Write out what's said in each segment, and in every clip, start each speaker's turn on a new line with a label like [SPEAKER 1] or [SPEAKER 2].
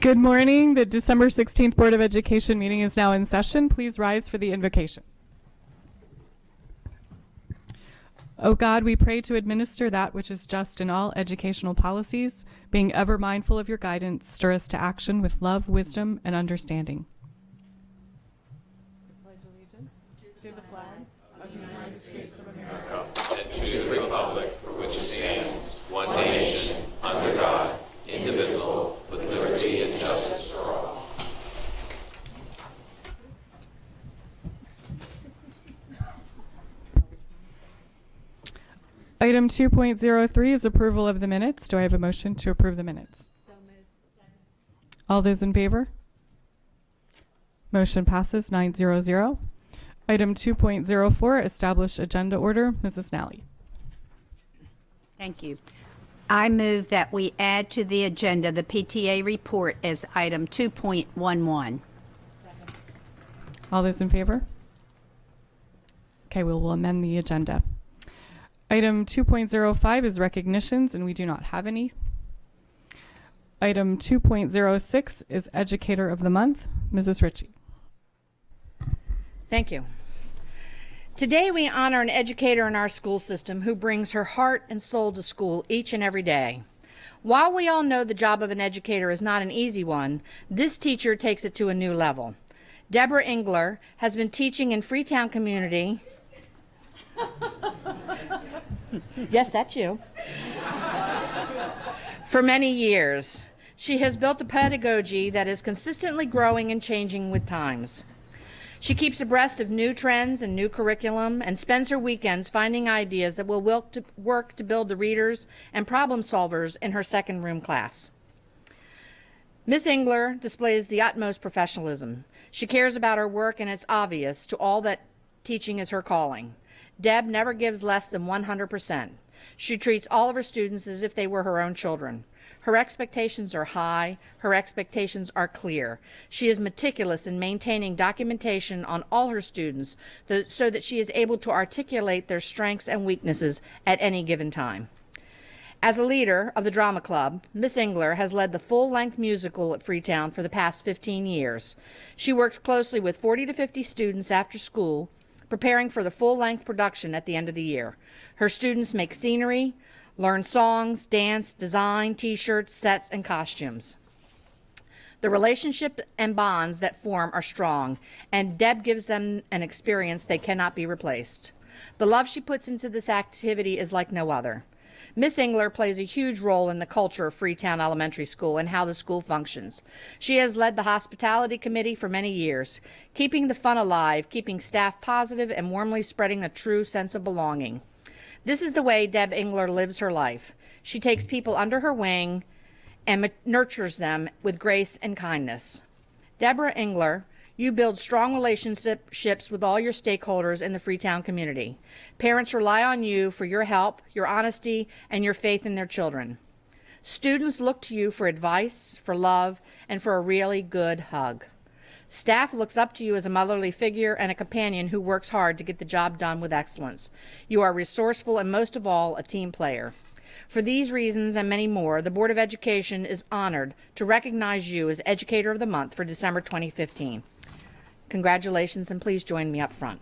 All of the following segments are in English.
[SPEAKER 1] Good morning. The December 16th Board of Education meeting is now in session. Please rise for the invocation. O God, we pray to administer that which is just in all educational policies, being ever mindful of your guidance, stir us to action with love, wisdom, and understanding. Pledge allegiance to the flag of the United States of America
[SPEAKER 2] and to the republic for which it stands, one nation, under God, indivisible, with liberty and justice for all.
[SPEAKER 1] Item 2.03 is approval of the minutes. Do I have a motion to approve the minutes?
[SPEAKER 3] So moved.
[SPEAKER 1] All those in favor? Motion passes 900. Item 2.04, establish agenda order. Mrs. Nally.
[SPEAKER 3] Thank you. I move that we add to the agenda the PTA report as item 2.11.
[SPEAKER 1] All those in favor? Okay, we will amend the agenda. Item 2.05 is recognitions, and we do not have any. Item 2.06 is Educator of the Month. Mrs. Ritchie.
[SPEAKER 4] Thank you. Today we honor an educator in our school system who brings her heart and soul to school each and every day. While we all know the job of an educator is not an easy one, this teacher takes it to a new level. Deborah Engler has been teaching in Freetown community. Yes, that's you. For many years. She has built a pedagogy that is consistently growing and changing with times. She keeps abreast of new trends and new curriculum and spends her weekends finding ideas that will work to build the readers and problem solvers in her second room class. Miss Engler displays the utmost professionalism. She cares about her work, and it's obvious to all that teaching is her calling. Deb never gives less than 100%. She treats all of her students as if they were her own children. Her expectations are high. Her expectations are clear. She is meticulous in maintaining documentation on all her students so that she is able to articulate their strengths and weaknesses at any given time. As a leader of the drama club, Miss Engler has led the full-length musical at Freetown for the past 15 years. She works closely with 40 to 50 students after school, preparing for the full-length production at the end of the year. Her students make scenery, learn songs, dance, design, t-shirts, sets, and costumes. The relationship and bonds that form are strong, and Deb gives them an experience they cannot be replaced. The love she puts into this activity is like no other. Miss Engler plays a huge role in the culture of Freetown Elementary School and how the school functions. She has led the hospitality committee for many years, keeping the fun alive, keeping staff positive, and warmly spreading a true sense of belonging. This is the way Deb Engler lives her life. She takes people under her wing and nurtures them with grace and kindness. Deborah Engler, you build strong relationships with all your stakeholders in the Freetown community. Parents rely on you for your help, your honesty, and your faith in their children. Students look to you for advice, for love, and for a really good hug. Staff looks up to you as a motherly figure and a companion who works hard to get the job done with excellence. You are resourceful and, most of all, a team player. For these reasons and many more, the Board of Education is honored to recognize you as Educator of the Month for December 2015. Congratulations, and please join me up front.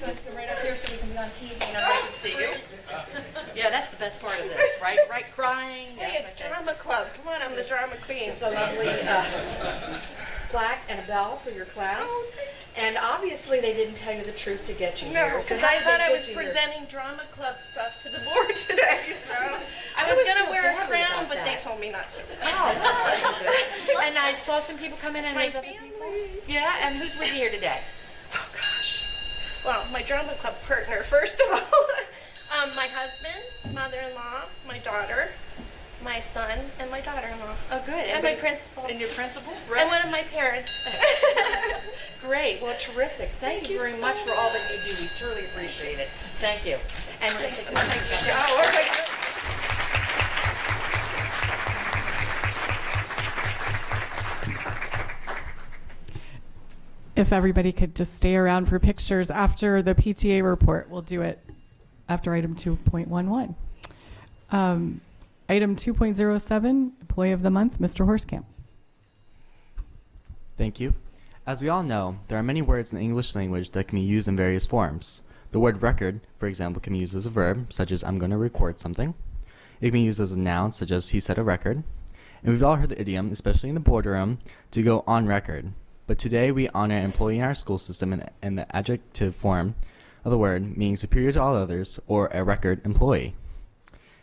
[SPEAKER 4] Let's go right up here so we can be on TV and everybody can see you. Yeah, that's the best part of this, right? Right, crying.
[SPEAKER 5] Hey,
[SPEAKER 4] Yes,
[SPEAKER 5] it's
[SPEAKER 4] okay.
[SPEAKER 5] drama club. Come on, I'm the drama queen.
[SPEAKER 4] It's a lovely plaque and a bell for your class.
[SPEAKER 5] Oh, thank you.
[SPEAKER 4] And obviously they didn't tell you the truth to get you
[SPEAKER 5] No,
[SPEAKER 4] here. So
[SPEAKER 5] because
[SPEAKER 4] how
[SPEAKER 5] I
[SPEAKER 4] did
[SPEAKER 5] thought
[SPEAKER 4] they
[SPEAKER 5] I
[SPEAKER 4] get
[SPEAKER 5] was
[SPEAKER 4] you here?
[SPEAKER 5] presenting drama club stuff to the board today, so I
[SPEAKER 4] was
[SPEAKER 5] was gonna
[SPEAKER 4] so
[SPEAKER 5] wear a
[SPEAKER 4] gathered
[SPEAKER 5] crown,
[SPEAKER 4] about
[SPEAKER 5] but they
[SPEAKER 4] that.
[SPEAKER 5] told me not to.
[SPEAKER 4] Oh, that's good. And I saw some people come in and
[SPEAKER 5] My
[SPEAKER 4] there's other
[SPEAKER 5] family.
[SPEAKER 4] people. Yeah, and who's with you here today?
[SPEAKER 5] Oh gosh. Well, my drama club partner, first of all, my husband, mother-in-law, my daughter, my son, and my daughter-in-law.
[SPEAKER 4] Oh, good.
[SPEAKER 5] And my principal.
[SPEAKER 4] And your principal?
[SPEAKER 5] And one of my parents.
[SPEAKER 4] Great. Well, terrific. Thank you very
[SPEAKER 5] so
[SPEAKER 4] much for all that you do. We truly appreciate it. Thank you. And we're going to take some pictures.
[SPEAKER 5] Oh, okay.
[SPEAKER 1] If everybody could just stay around for pictures after the PTA report, we'll do it after item 2.11. Item 2.07, Employee of the Month, Mr. Horskamp.
[SPEAKER 6] Thank you. As we all know, there are many words in the English language that can be used in various forms. The word record, for example, can be used as a verb, such as I'm going to record something. It can be used as a noun, such as he set a record. And we've all heard the idiom, especially in the boardroom, to go on record. But today we honor an employee in our school system in the adjective form of the word, meaning superior to all others, or a record employee.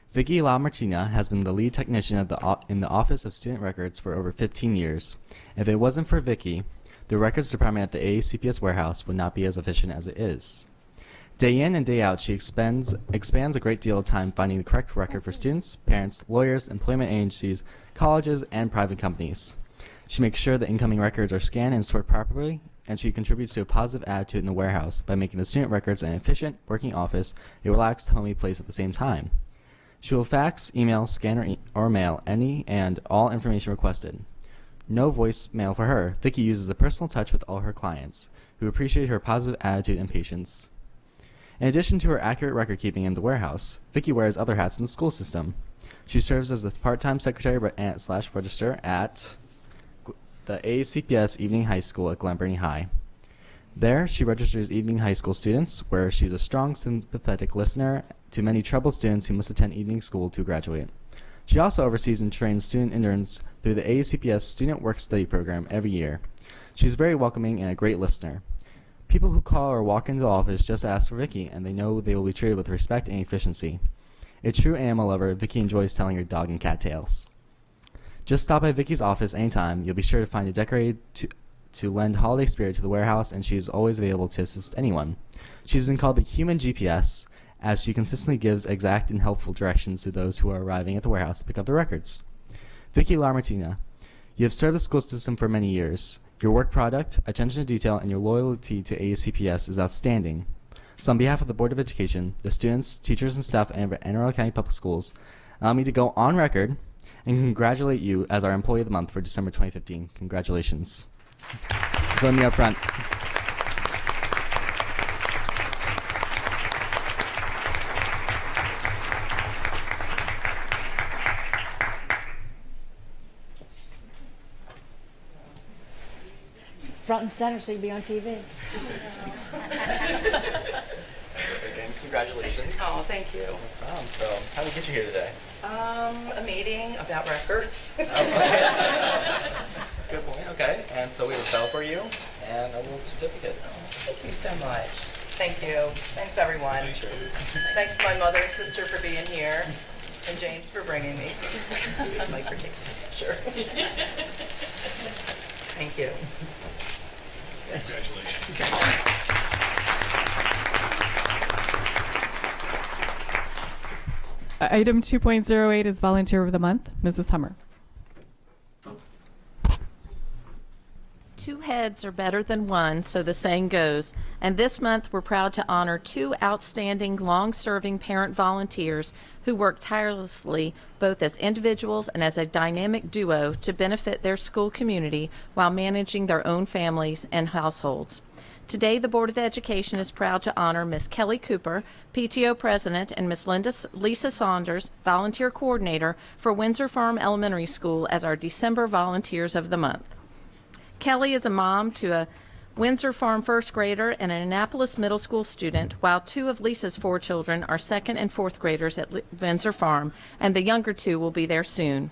[SPEAKER 6] Vicky LaMartina has been the lead technician in the Office of Student Records for over 15 years. If it wasn't for Vicky, the records department at the AACPS warehouse would not be as efficient as it is. Day in and day out, she expands a great deal of time finding the correct record for students, parents, lawyers, employment agencies, colleges, and private companies. She makes sure the incoming records are scanned and stored properly, and she contributes to a positive attitude in the warehouse by making the student records an efficient, working office, a relaxed, homey place at the same time. She will fax, email, scan, or mail any and all information requested. No voicemail for her. Vicky uses a personal touch with all her clients, who appreciate her positive attitude and patience. In addition to her accurate record keeping in the warehouse, Vicky wears other hats in the school system. She serves as the part-time secretary / register at the AACPS Evening High School at Glen Burnie High. There, she registers evening high school students, where she's a strong, sympathetic listener to many troubled students who must attend evening school to graduate. She also oversees and trains student interns through the AACPS Student Work Study Program every year. She's very welcoming and a great listener. People who call or walk into the office just ask for Vicky, and they know they will be treated with respect and efficiency. A true animal lover, Vicky enjoys telling her dog and cat tales. Just stop by Vicky's office anytime. You'll be sure to find it decorated to lend holiday spirit to the warehouse, and she is always available to assist anyone. She's been called the human GPS, as she consistently gives exact and helpful directions to those who are arriving at the warehouse to pick up their records. Vicky LaMartina, you have served the school system for many years. Your work product, attention to detail, and your loyalty to AACPS is outstanding. So on behalf of the Board of Education, the students, teachers, and staff at Anne Arundel County Public Schools, allow me to go on record and congratulate you as our Employee of the Month for December 2015. Congratulations. Join me up front.
[SPEAKER 4] Front and center so you'll be on TV.
[SPEAKER 6] Again, congratulations.
[SPEAKER 7] Oh, thank you.
[SPEAKER 6] So, how did we get you here today?
[SPEAKER 7] A meeting about records.
[SPEAKER 6] Good point. Okay. And so we have a bell for you and a little certificate.
[SPEAKER 7] Thank you so much. Thank you. Thanks, everyone.
[SPEAKER 6] Sure.
[SPEAKER 7] Thanks to my mother and sister for being here, and James for bringing me. Mike for taking the picture. Thank you.
[SPEAKER 1] Item 2.08 is Volunteer of the Month, Mrs. Hummer.
[SPEAKER 8] Two heads are better than one, so the saying goes. And this month, we're proud to honor two outstanding, long-serving parent volunteers who work tirelessly, both as individuals and as a dynamic duo, to benefit their school community while managing their own families and households. Today, the Board of Education is proud to honor Ms. Kelly Cooper, PTO President, and Ms. Lisa Saunders, Volunteer Coordinator for Windsor Farm Elementary School, as our December Volunteers of the Month. Kelly is a mom to a Windsor Farm first grader and an Annapolis middle school student, while two of Lisa's four children are second and fourth graders at Windsor Farm, and the younger two will be there soon.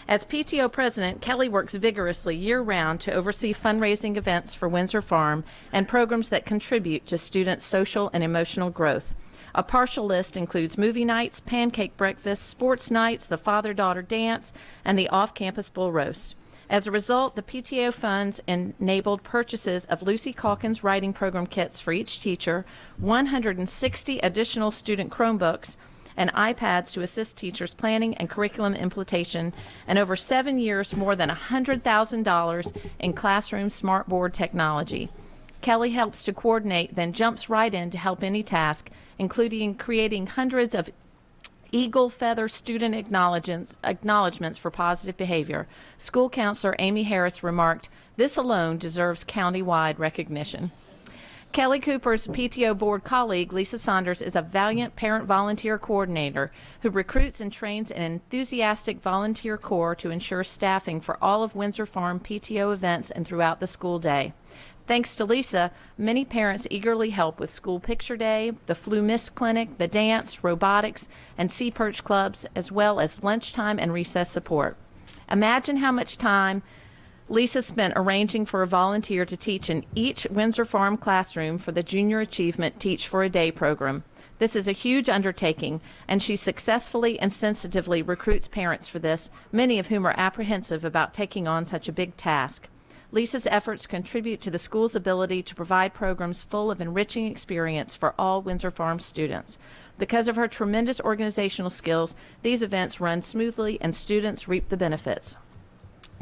[SPEAKER 8] As PTO president, Kelly works vigorously year-round to oversee fundraising events for Windsor Farm and programs that contribute to students' social and emotional growth. A partial list includes movie nights, pancake breakfasts, sports nights, the father-daughter dance, and the off-campus bull roast. As a result, the PTO funds enabled purchases of Lucy Calkins writing program kits for each teacher, 160 additional student Chromebooks, and iPads to assist teachers planning and curriculum implementation, and over 7 years, more than $100,000 in classroom smartboard technology. Kelly helps to coordinate, then jumps right in to help any task, including creating hundreds of Eagle Feather student acknowledgments for positive behavior. School counselor Amy Harris remarked, "This alone deserves county-wide recognition." Kelly Cooper's PTO board colleague, Lisa Saunders, is a valiant parent volunteer coordinator who recruits and trains an enthusiastic volunteer corps to ensure staffing for all of Windsor Farm PTO events and throughout the school day. Thanks to Lisa, many parents eagerly help with School Picture Day, the Flu Mist Clinic, the dance, robotics, and sea perch clubs, as well as lunchtime and recess support. Imagine how much time Lisa spent arranging for a volunteer to teach in each Windsor Farm classroom for the Junior Achievement Teach for a Day program. This is a huge undertaking, and she successfully and sensitively recruits parents for this, many of whom are apprehensive about taking on such a big task. Lisa's efforts contribute to the school's ability to provide programs full of enriching experience for all Windsor Farm students. Because of her tremendous organizational skills, these events run smoothly and students reap the benefits.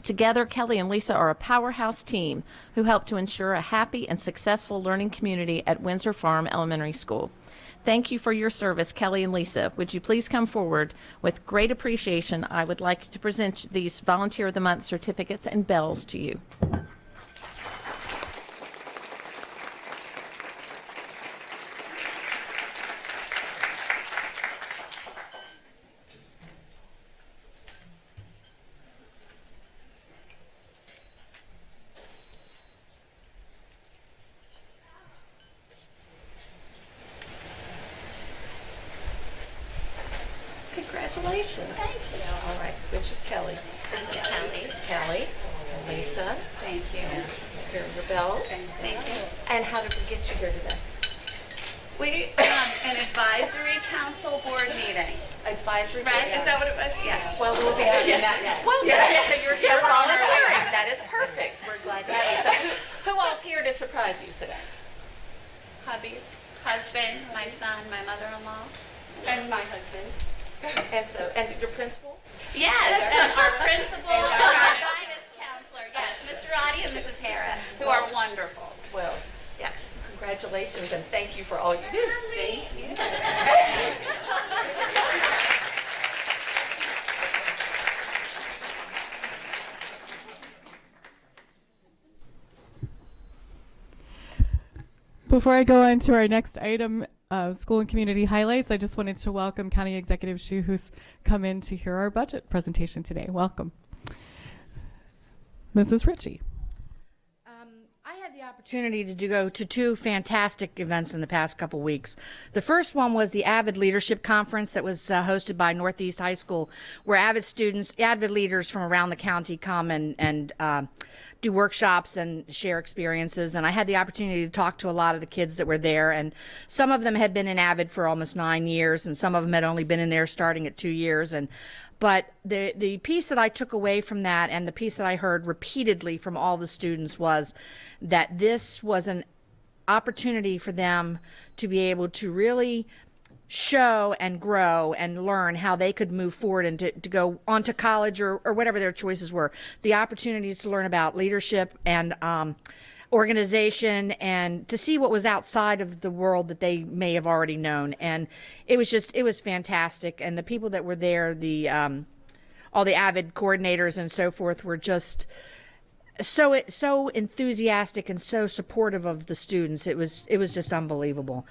[SPEAKER 8] Together, Kelly and Lisa are a powerhouse team who help to ensure a happy and successful learning community at Windsor Farm Elementary School. Thank you for your service, Kelly and Lisa. Would you please come forward? With great appreciation, I would like to present these Volunteer of the Month certificates and bells to you. Congratulations.
[SPEAKER 5] Thank you.
[SPEAKER 8] All right, which is Kelly?
[SPEAKER 5] This is Kelly.
[SPEAKER 8] Kelly and Lisa.
[SPEAKER 5] Thank you.
[SPEAKER 8] And here are your bells.
[SPEAKER 5] Thank you.
[SPEAKER 8] And how did we get you here today?
[SPEAKER 5] We an advisory council board meeting.
[SPEAKER 8] Advisory.
[SPEAKER 5] Right? Is that what it was? Yes.
[SPEAKER 8] Well, we'll be having that. Well, so you're here volunteering. That is perfect. We're glad to have you. So who all's here to surprise you today?
[SPEAKER 5] Hubby's husband, my son, my mother-in-law, and my husband.
[SPEAKER 8] And your principal?
[SPEAKER 5] Yes, and our principal and our guidance counselor. Yes, Mr. Roddy and Mrs. Harris, who are wonderful.
[SPEAKER 8] Well,
[SPEAKER 5] Yes.
[SPEAKER 8] congratulations and thank you for all you do.
[SPEAKER 5] Thank you.
[SPEAKER 1] Before I go on to our next item, school and community highlights, I just wanted to welcome County Executive Shu, who's come in to hear our budget presentation today. Welcome. Mrs. Ritchie.
[SPEAKER 4] I had the opportunity to go to two fantastic events in the past couple weeks. The first one was the Avid Leadership Conference that was hosted by Northeast High School, where Avid students, Avid leaders from around the county come and do workshops and share experiences. And I had the opportunity to talk to a lot of the kids that were there, and some of them had been in Avid for almost 9 years, and some of them had only been in there starting at 2 years. But the piece that I took away from that, and the piece that I heard repeatedly from all the students, was that this was an opportunity for them to be able to really show and grow and learn how they could move forward and to go on to college or whatever their choices were. The opportunities to learn about leadership and organization and to see what was outside of the world that they may have already known. And it was fantastic. And the people that were there, all the Avid coordinators and so forth, were just so enthusiastic and so supportive of the students. It was just unbelievable.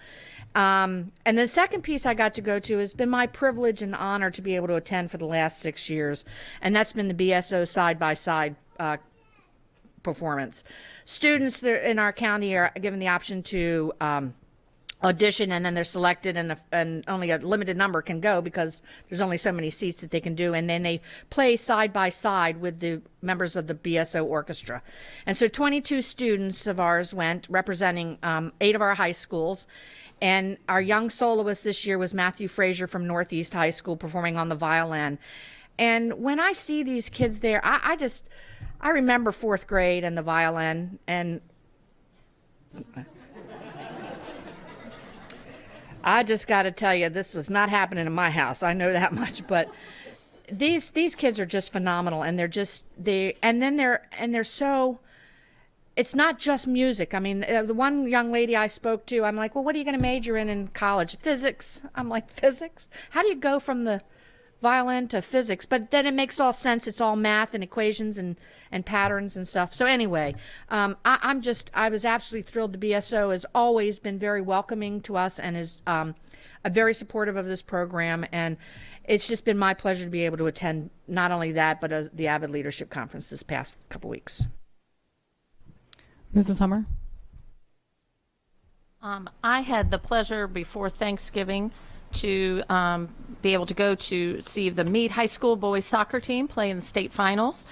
[SPEAKER 4] And the second piece I got to go to has been my privilege and honor to be able to attend for the last 6 years, and that's been the BSO side-by-side performance. Students in our county are given the option to audition, and then they're selected, and only a limited number can go because there's only so many seats that they can do, and then they play side by side with the members of the BSO orchestra. And so 22 students of ours went, representing 8 of our high schools, and our young soloist this year was Matthew Frazier from Northeast High School, performing on the violin. And when I see these kids there, I remember 4th grade and the violin, and I just got to tell you, this was not happening in my house. I know that much, but these kids are just phenomenal, and they're so. It's not just music. I mean, the one young lady I spoke to, I'm like, well, what are you going to major in college? Physics. I'm like, physics? How do you go from the violin to physics, but then it makes all sense. It's all math and equations and patterns and stuff. So anyway, I was absolutely thrilled. The BSO has always been very welcoming to us and is very supportive of this program. And it's just been my pleasure to be able to attend not only that, but the Avid Leadership Conference this past couple weeks.
[SPEAKER 1] Mrs. Hummer?
[SPEAKER 8] I had the pleasure before Thanksgiving to be able to go to see the Meade High School boys soccer team play in the state finals.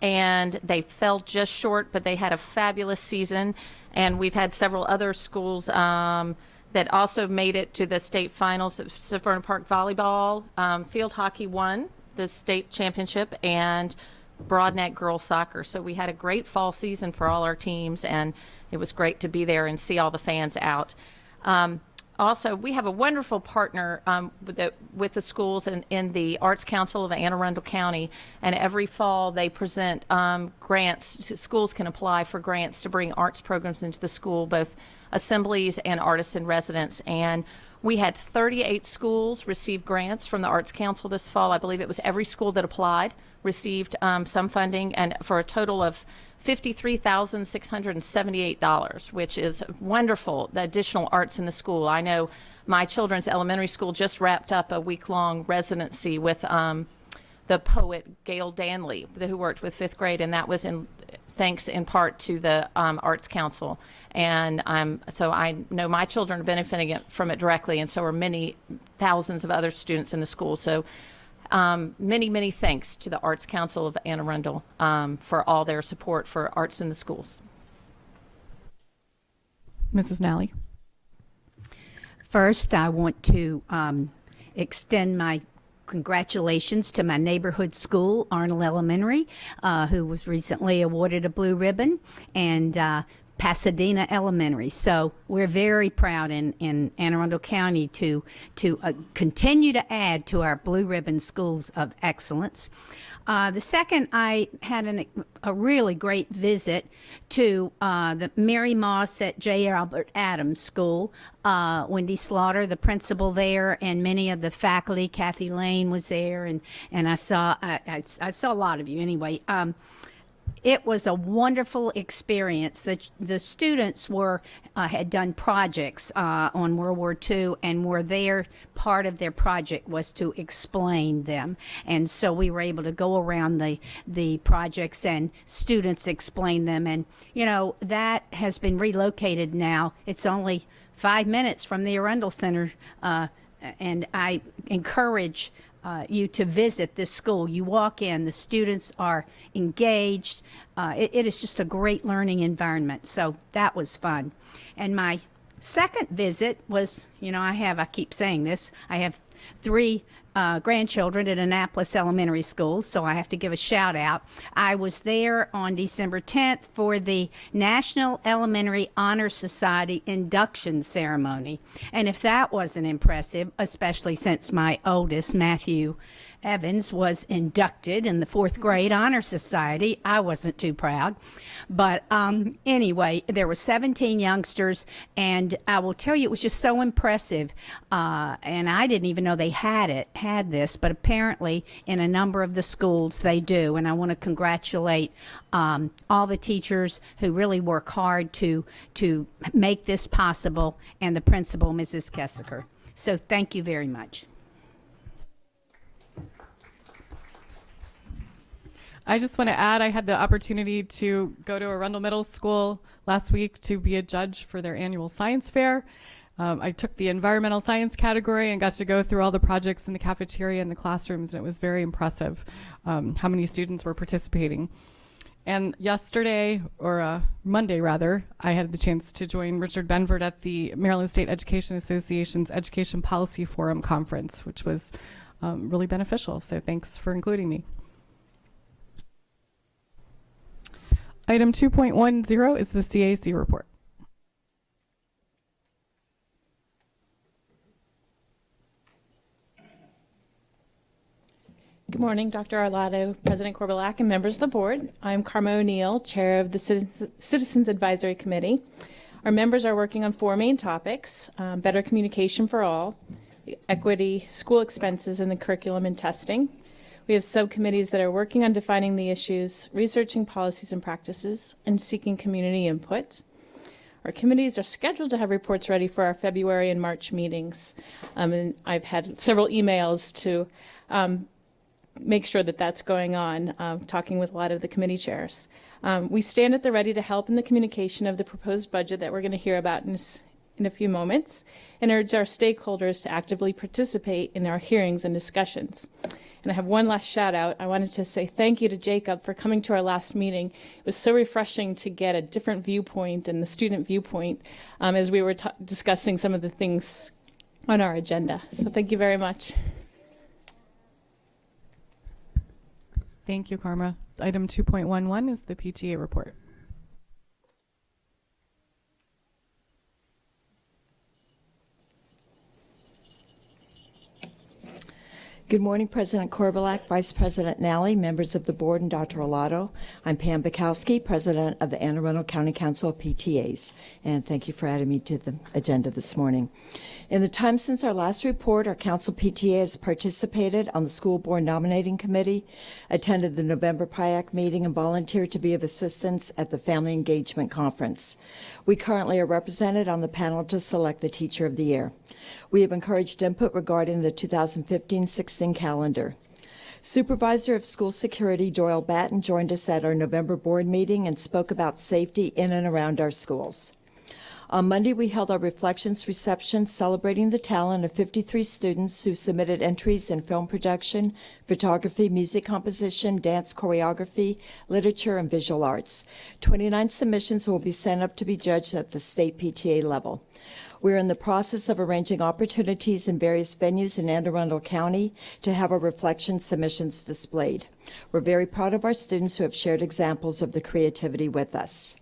[SPEAKER 8] And they fell just short, but they had a fabulous season. And we've had several other schools that also made it to the state finals. Severna Park Volleyball, field hockey won the state championship, and Broadneck girls soccer. So we had a great fall season for all our teams, and it was great to be there and see all the fans out. Also, we have a wonderful partner with the schools in the Arts Council of Anne Arundel County, and every fall they present grants. Schools can apply for grants to bring arts programs into the school, both assemblies and artists in residence. And we had 38 schools receive grants from the Arts Council this fall. I believe it was every school that applied received some funding, and for a total of $53,678, which is wonderful, the additional arts in the school. I know my children's elementary school just wrapped up a week-long residency with the poet Gail Danley, who worked with fifth grade, and that was thanks in part to the Arts Council. And so I know my children are benefiting from it directly, and so are many thousands of other students in the school. So many, many thanks to the Arts Council of Anne Arundel for all their support for arts in the schools.
[SPEAKER 1] Mrs. Nally?
[SPEAKER 3] First, I want to extend my congratulations to my neighborhood school, Arnold Elementary, who was recently awarded a blue ribbon, and Pasadena Elementary. So we're very proud in Anne Arundel County to continue to add to our blue ribbon schools of excellence. The second, I had a really great visit to the Mary Moss at J. Albert Adams School. Wendy Slaughter, the principal there, and many of the faculty. Kathy Lane was there, and I saw a lot of you anyway. It was a wonderful experience. The students had done projects on World War II, and part of their project was to explain them. And so we were able to go around the projects and students explain them. And, that has been relocated now. It's only 5 minutes from the Arundel Center, and I encourage you to visit this school. You walk in, the students are engaged. It is just a great learning environment. So that was fun. And my second visit was, I keep saying this, I have 3 grandchildren at Annapolis Elementary School, so I have to give a shout out. I was there on December 10th for the National Elementary Honor Society induction ceremony. And if that wasn't impressive, especially since my oldest, Matthew Evans, was inducted in the 4th grade honor society, I wasn't too proud. But anyway, there were 17 youngsters, and I will tell you, it was just so impressive. And I didn't even know they had this, but apparently in a number of the schools they do. And I want to congratulate all the teachers who really work hard to make this possible, and the principal, Mrs. Kessiker. So thank you very much.
[SPEAKER 1] I just want to add, I had the opportunity to go to Arundel Middle School last week to be a judge for their annual science fair. I took the environmental science category and got to go through all the projects in the cafeteria and the classrooms, and it was very impressive how many students were participating. And yesterday, or Monday rather, I had the chance to join Richard Benford at the Maryland State Education Association's Education Policy Forum conference, which was really beneficial. So thanks for including me. Item 2.10 is the CAC report.
[SPEAKER 9] Good morning, Dr. Arlotto, President Korbelak, and members of the board. I'm Karma O'Neill, Chair of the Citizens Advisory Committee. Our members are working on 4 main topics: better communication for all, equity, school expenses, and the curriculum and testing. We have subcommittees that are working on defining the issues, researching policies and practices, and seeking community input. Our committees are scheduled to have reports ready for our February and March meetings. And I've had several emails to make sure that that's going on, talking with a lot of the committee chairs. We stand at the ready to help in the communication of the proposed budget that we're going to hear about in a few moments, and urge our stakeholders to actively participate in our hearings and discussions. And I have one last shout out. I wanted to say thank you to Jacob for coming to our last meeting. It was so refreshing to get a different viewpoint and the student viewpoint as we were discussing some of the things on our agenda. So thank you very much.
[SPEAKER 1] Thank you, Karma. Item 2.11 is the PTA report.
[SPEAKER 10] Good morning, President Korbelak, Vice President Nally, members of the board, and Dr. Olato. I'm Pam Bukowski, President of the Anne Arundel County Council of PTAs, and thank you for adding me to the agenda this morning. In the time since our last report, our council PTA has participated on the school board nominating committee, attended the November PIAC meeting, and volunteered to be of assistance at the Family Engagement Conference. We currently are represented on the panel to select the Teacher of the Year. We have encouraged input regarding the 2015-16 calendar. Supervisor of School Security Doyle Batten joined us at our November board meeting and spoke about safety in and around our schools. On Monday, we held our reflections reception celebrating the talent of 53 students who submitted entries in film production, photography, music composition, dance choreography, literature, and visual arts. 29 submissions will be sent up to be judged at the state PTA level. We're in the process of arranging opportunities in various venues in Anne Arundel County to have our reflection submissions displayed. We're very proud of our students who have shared examples of the creativity with us.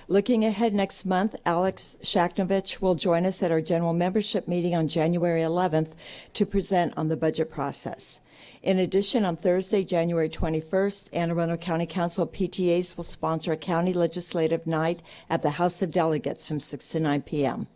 [SPEAKER 10] Looking ahead next month, Alex Shaknovich will join us at our general membership meeting on January 11th to present on the budget process. In addition, on Thursday, January 21st, Anne Arundel County Council of PTAs will sponsor a county legislative night at the House of Delegates from 6 to 9 p.m.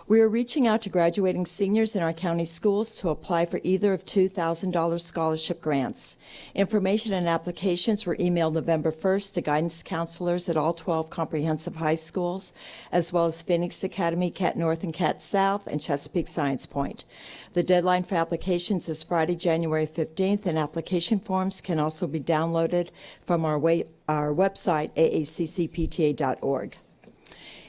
[SPEAKER 10] We are reaching out to graduating seniors in our county schools to apply for either of $2,000 scholarship grants. Information and applications were emailed November 1st to guidance counselors at all 12 comprehensive high schools, as well as Phoenix Academy, Cat North and Cat South, and Chesapeake Science Point. The deadline for applications is Friday, January 15th, and application forms can also be downloaded from our website, aaccpta.org.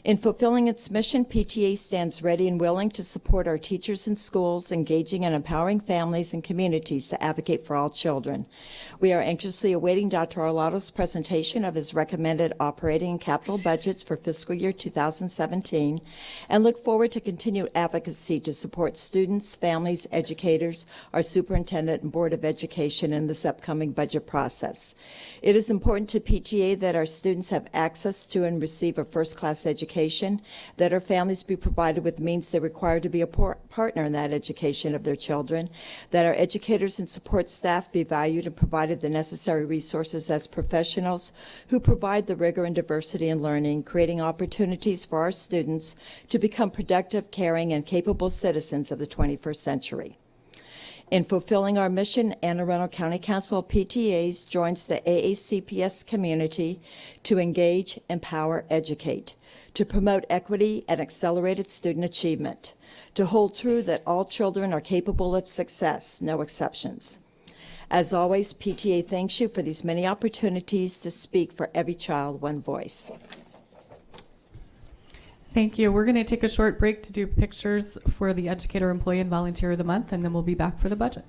[SPEAKER 10] In fulfilling its mission, PTA stands ready and willing to support our teachers and schools, engaging and empowering families and communities to advocate for all children. We are anxiously awaiting Dr. Arlotto's presentation of his recommended operating and capital budgets for fiscal year 2017 and look forward to continued advocacy to support students, families, educators, our superintendent and Board of Education in this upcoming budget process. It is important to PTA that our students have access to and receive a first-class education, that our families be provided with means they require to be a partner in that education of their children, that our educators and support staff be valued and provided the necessary resources as professionals who provide the rigor and diversity in learning, creating opportunities for our students to become productive, caring, and capable citizens of the 21st century. In fulfilling our mission, Anne Arundel County Council of PTAs joins the AACPS community to engage, empower, educate, to promote equity and accelerated student achievement, to hold true that all children are capable of success, no exceptions. As always, PTA thanks you for these many opportunities to speak for every child, one voice.
[SPEAKER 1] Thank you. We're going to take a short break to do pictures for the Educator, Employee, and Volunteer of the Month, and then we'll be back for the budget.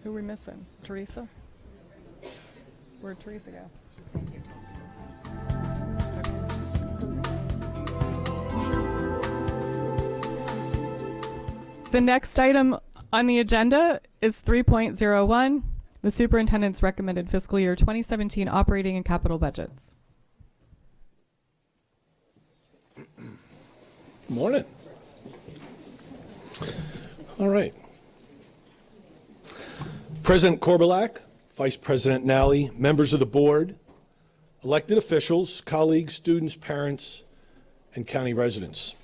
[SPEAKER 1] Who are we missing? Teresa? Where'd Teresa go? The next item on the agenda is 3.01, the superintendent's recommended fiscal year 2017 operating and capital budgets.
[SPEAKER 11] Morning. All right. President Korbelak, Vice President Nally, members of the board, elected officials, colleagues, students, parents, and county residents.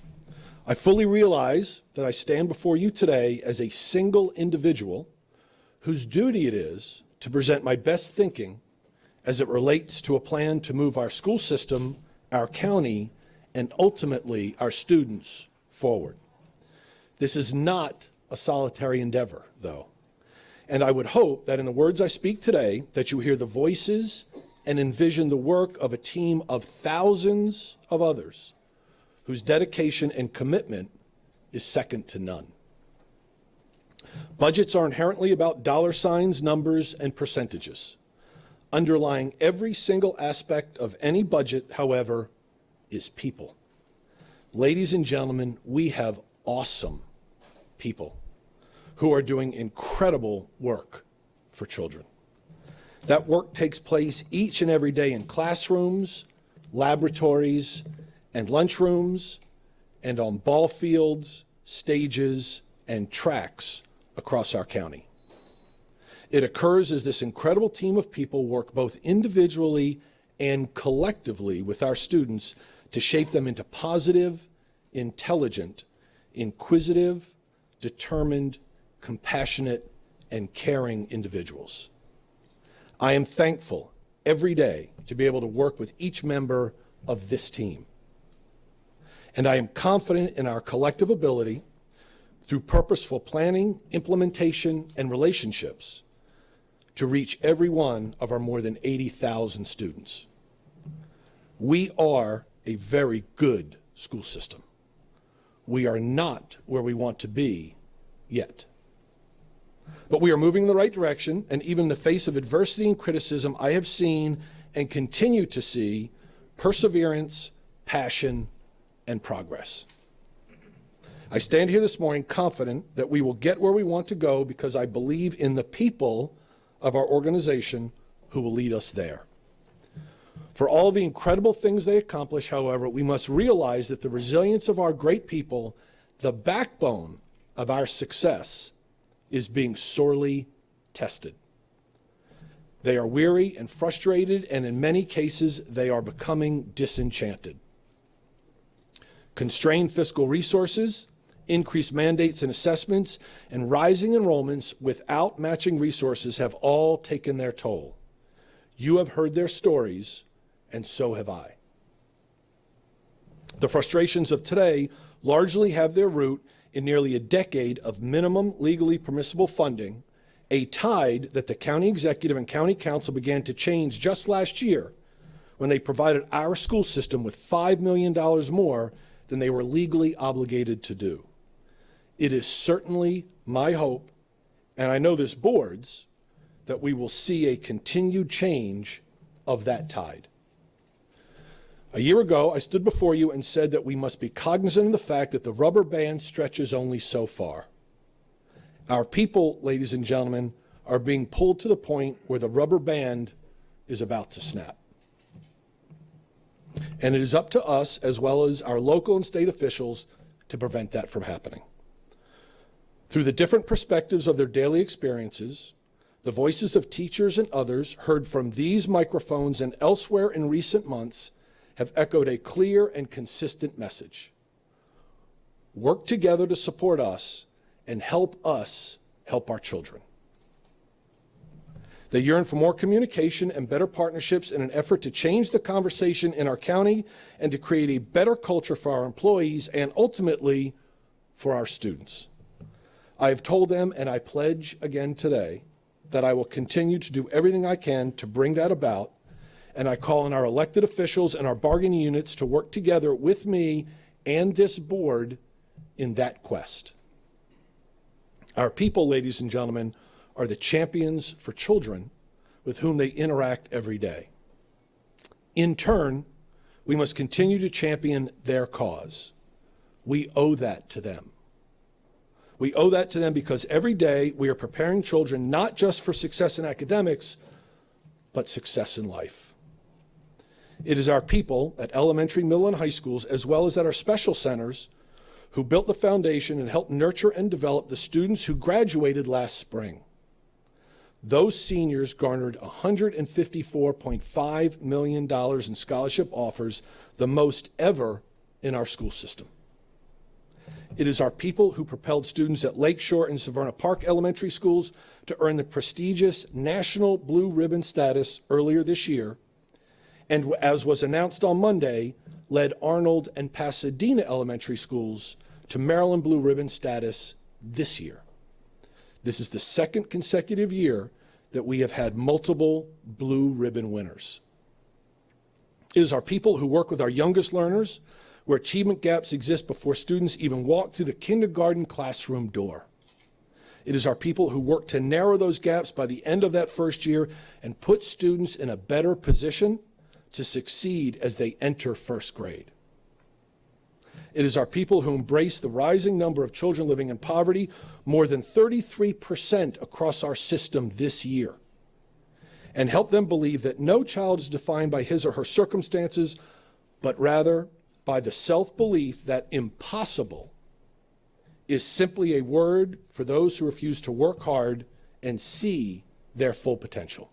[SPEAKER 11] I fully realize that I stand before you today as a single individual whose duty it is to present my best thinking as it relates to a plan to move our school system, our county, and ultimately our students forward. This is not a solitary endeavor, though, and I would hope that in the words I speak today that you hear the voices and envision the work of a team of thousands of others whose dedication and commitment is second to none. Budgets are inherently about dollar signs, numbers, and percentages. Underlying every single aspect of any budget, however, is people. Ladies and gentlemen, we have awesome people who are doing incredible work for children. That work takes place each and every day in classrooms, laboratories, and lunchrooms, and on ball fields, stages, and tracks across our county. It occurs as this incredible team of people work both individually and collectively with our students to shape them into positive, intelligent, inquisitive, determined, compassionate, and caring individuals. I am thankful every day to be able to work with each member of this team. And I am confident in our collective ability, through purposeful planning, implementation, and relationships, to reach every one of our more than 80,000 students. We are a very good school system. We are not where we want to be yet. But we are moving in the right direction, and even in the face of adversity and criticism, I have seen and continue to see perseverance, passion, and progress. I stand here this morning confident that we will get where we want to go because I believe in the people of our organization who will lead us there. For all the incredible things they accomplish, however, we must realize that the resilience of our great people, the backbone of our success, is being sorely tested. They are weary and frustrated, and in many cases, they are becoming disenchanted. Constrained fiscal resources, increased mandates and assessments, and rising enrollments without matching resources have all taken their toll. You have heard their stories, and so have I. The frustrations of today largely have their root in nearly a decade of minimum legally permissible funding, a tide that the county executive and county council began to change just last year when they provided our school system with $5 million more than they were legally obligated to do. It is certainly my hope, and I know this board's, that we will see a continued change of that tide. A year ago, I stood before you and said that we must be cognizant of the fact that the rubber band stretches only so far. Our people, ladies and gentlemen, are being pulled to the point where the rubber band is about to snap. And it is up to us, as well as our local and state officials, to prevent that from happening. Through the different perspectives of their daily experiences, the voices of teachers and others heard from these microphones and elsewhere in recent months have echoed a clear and consistent message. Work together to support us and help us help our children. They yearn for more communication and better partnerships in an effort to change the conversation in our county and to create a better culture for our employees and ultimately for our students. I have told them, and I pledge again today, that I will continue to do everything I can to bring that about, and I call on our elected officials and our bargaining units to work together with me and this board in that quest. Our people, ladies and gentlemen, are the champions for children with whom they interact every day. In turn, we must continue to champion their cause. We owe that to them. We owe that to them because every day we are preparing children not just for success in academics, but success in life. It is our people at elementary, middle, and high schools, as well as at our special centers, who built the foundation and helped nurture and develop the students who graduated last spring. Those seniors garnered $154.5 million in scholarship offers, the most ever in our school system. It is our people who propelled students at Lakeshore and Severna Park elementary schools to earn the prestigious National Blue Ribbon status earlier this year, and as was announced on Monday, led Arnold and Pasadena elementary schools to Maryland Blue Ribbon status this year. This is the second consecutive year that we have had multiple Blue Ribbon winners. It is our people who work with our youngest learners, where achievement gaps exist before students even walk through the kindergarten classroom door. It is our people who work to narrow those gaps by the end of that first year and put students in a better position to succeed as they enter first grade. It is our people who embrace the rising number of children living in poverty, more than 33% across our system this year, and help them believe that no child is defined by his or her circumstances, but rather by the self-belief that impossible is simply a word for those who refuse to work hard and see their full potential.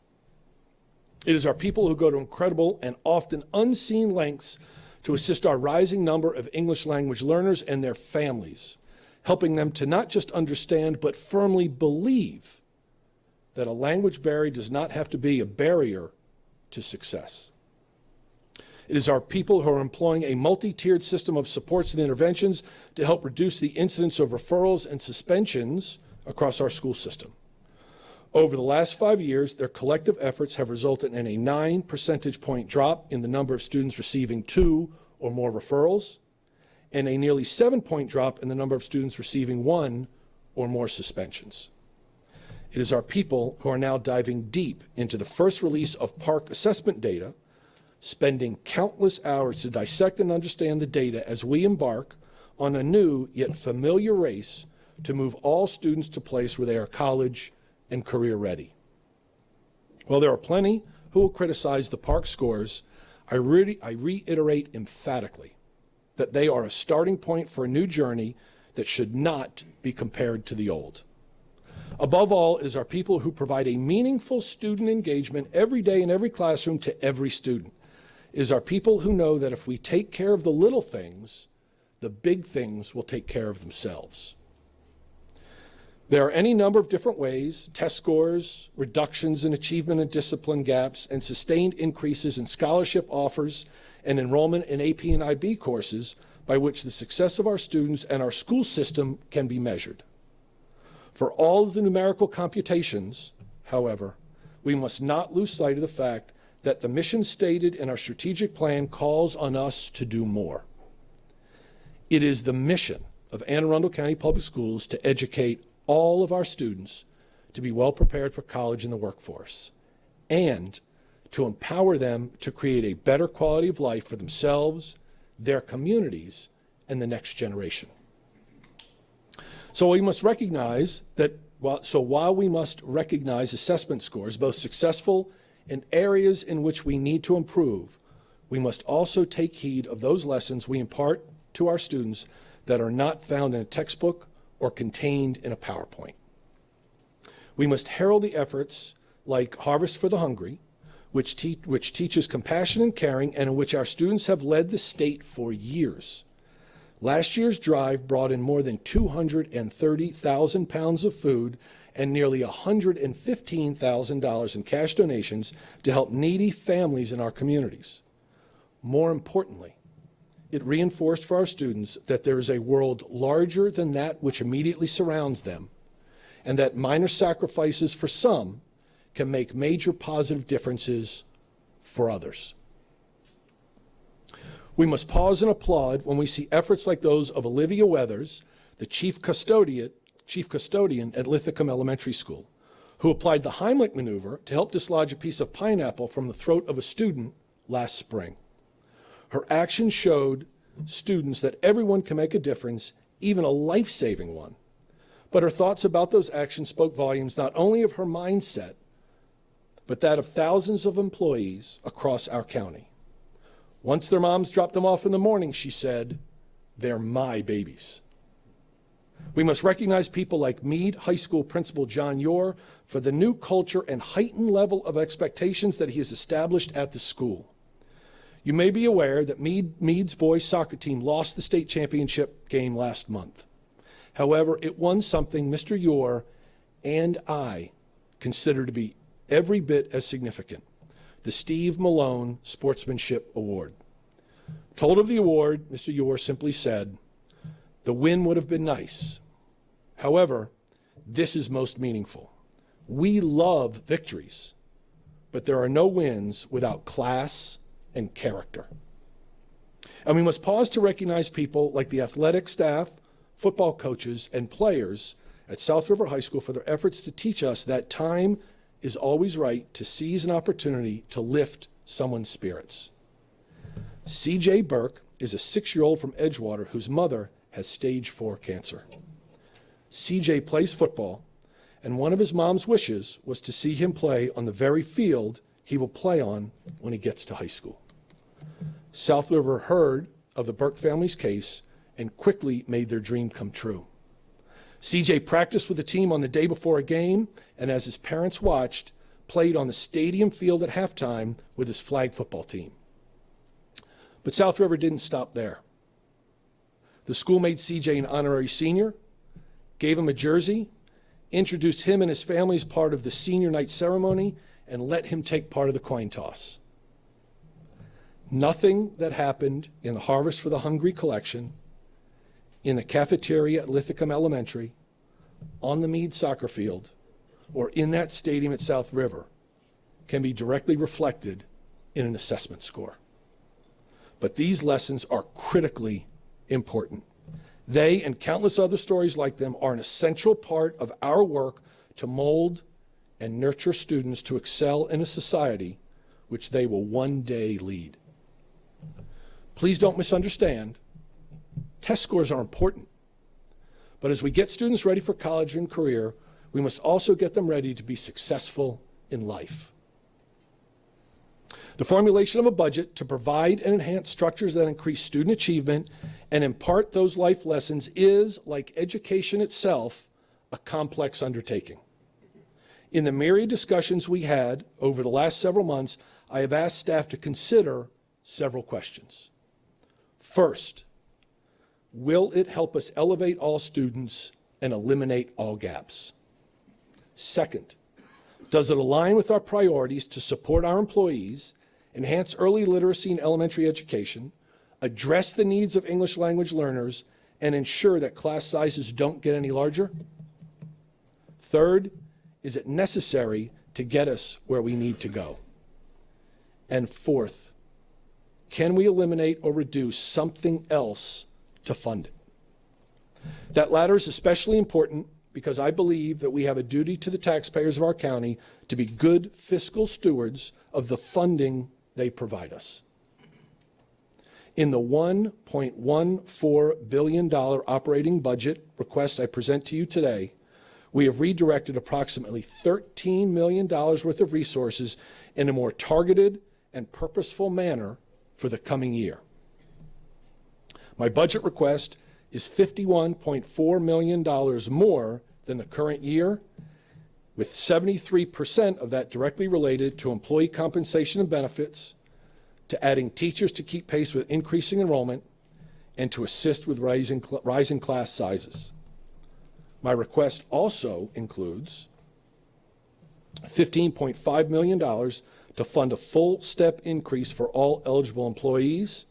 [SPEAKER 11] It is our people who go to incredible and often unseen lengths to assist our rising number of English language learners and their families, helping them to not just understand, but firmly believe that a language barrier does not have to be a barrier to success. It is our people who are employing a multi-tiered system of supports and interventions to help reduce the incidence of referrals and suspensions across our school system. Over the last 5 years, their collective efforts have resulted in a 9 percentage point drop in the number of students receiving 2 or more referrals, and a nearly 7-point drop in the number of students receiving 1 or more suspensions. It is our people who are now diving deep into the first release of PARCC assessment data, spending countless hours to dissect and understand the data as we embark on a new yet familiar race to move all students to a place where they are college and career ready. While there are plenty who will criticize the PARCC scores, I reiterate emphatically that they are a starting point for a new journey that should not be compared to the old. Above all, it is our people who provide a meaningful student engagement every day in every classroom to every student. It is our people who know that if we take care of the little things, the big things will take care of themselves. There are any number of different ways, test scores, reductions in achievement and discipline gaps, and sustained increases in scholarship offers and enrollment in AP and IB courses by which the success of our students and our school system can be measured. For all of the numerical computations, however, we must not lose sight of the fact that the mission stated in our strategic plan calls on us to do more. It is the mission of Anne Arundel County Public Schools to educate all of our students to be well prepared for college and the workforce, and to empower them to create a better quality of life for themselves, their communities, and the next generation. So we must recognize that while we must recognize assessment scores, both successful and areas in which we need to improve, we must also take heed of those lessons we impart to our students that are not found in a textbook or contained in a PowerPoint. We must herald the efforts like Harvest for the Hungry, which teaches compassion and caring, and in which our students have led the state for years. Last year's drive brought in more than 230,000 pounds of food and nearly $115,000 in cash donations to help needy families in our communities. More importantly, it reinforced for our students that there is a world larger than that which immediately surrounds them, and that minor sacrifices for some can make major positive differences for others. We must pause and applaud when we see efforts like those of Olivia Weathers, the chief custodian at Lithicum Elementary School, who applied the Heimlich maneuver to help dislodge a piece of pineapple from the throat of a student last spring. Her action showed students that everyone can make a difference, even a life-saving one. But her thoughts about those actions spoke volumes not only of her mindset, but that of thousands of employees across our county. Once their moms dropped them off in the morning, she said, "They're my babies." We must recognize people like Meade High School Principal John Yore for the new culture and heightened level of expectations that he has established at the school. You may be aware that Meade's boys soccer team lost the state championship game last month. However, it won something Mr. Yore and I consider to be every bit as significant: the Steve Malone Sportsmanship Award. Told of the award, Mr. Yore simply said, "The win would have been nice. However, this is most meaningful. We love victories, but there are no wins without class and character." And we must pause to recognize people like the athletic staff, football coaches, and players at South River High School for their efforts to teach us that time is always right to seize an opportunity to lift someone's spirits. C.J. Burke is a 6-year-old from Edgewater whose mother has stage 4 cancer. C.J. plays football, and one of his mom's wishes was to see him play on the very field he will play on when he gets to high school. South River heard of the Burke family's case and quickly made their dream come true. C.J. practiced with the team on the day before a game, and as his parents watched, played on the stadium field at halftime with his flag football team. But South River didn't stop there. The school made C.J. an honorary senior, gave him a jersey, introduced him and his family as part of the senior night ceremony, and let him take part of the coin toss. Nothing that happened in the Harvest for the Hungry collection, in the cafeteria at Lithicum Elementary, on the Meade soccer field, or in that stadium at South River can be directly reflected in an assessment score. But these lessons are critically important. They and countless other stories like them are an essential part of our work to mold and nurture students to excel in a society which they will one day lead. Please don't misunderstand. Test scores are important. But as we get students ready for college and career, we must also get them ready to be successful in life. The formulation of a budget to provide and enhance structures that increase student achievement and impart those life lessons is, like education itself, a complex undertaking. In the myriad discussions we had over the last several months, I have asked staff to consider several questions. First, will it help us elevate all students and eliminate all gaps? Second, does it align with our priorities to support our employees, enhance early literacy and elementary education, address the needs of English language learners, and ensure that class sizes don't get any larger? Third, is it necessary to get us where we need to go? And fourth, can we eliminate or reduce something else to fund it? That latter is especially important because I believe that we have a duty to the taxpayers of our county to be good fiscal stewards of the funding they provide us. In the $1.14 billion operating budget request I present to you today, we have redirected approximately $13 million worth of resources in a more targeted and purposeful manner for the coming year. My budget request is $51.4 million more than the current year, with 73% of that directly related to employee compensation and benefits, to adding teachers to keep pace with increasing enrollment, and to assist with rising class sizes. My request also includes $15.5 million to fund a full step increase for all eligible employees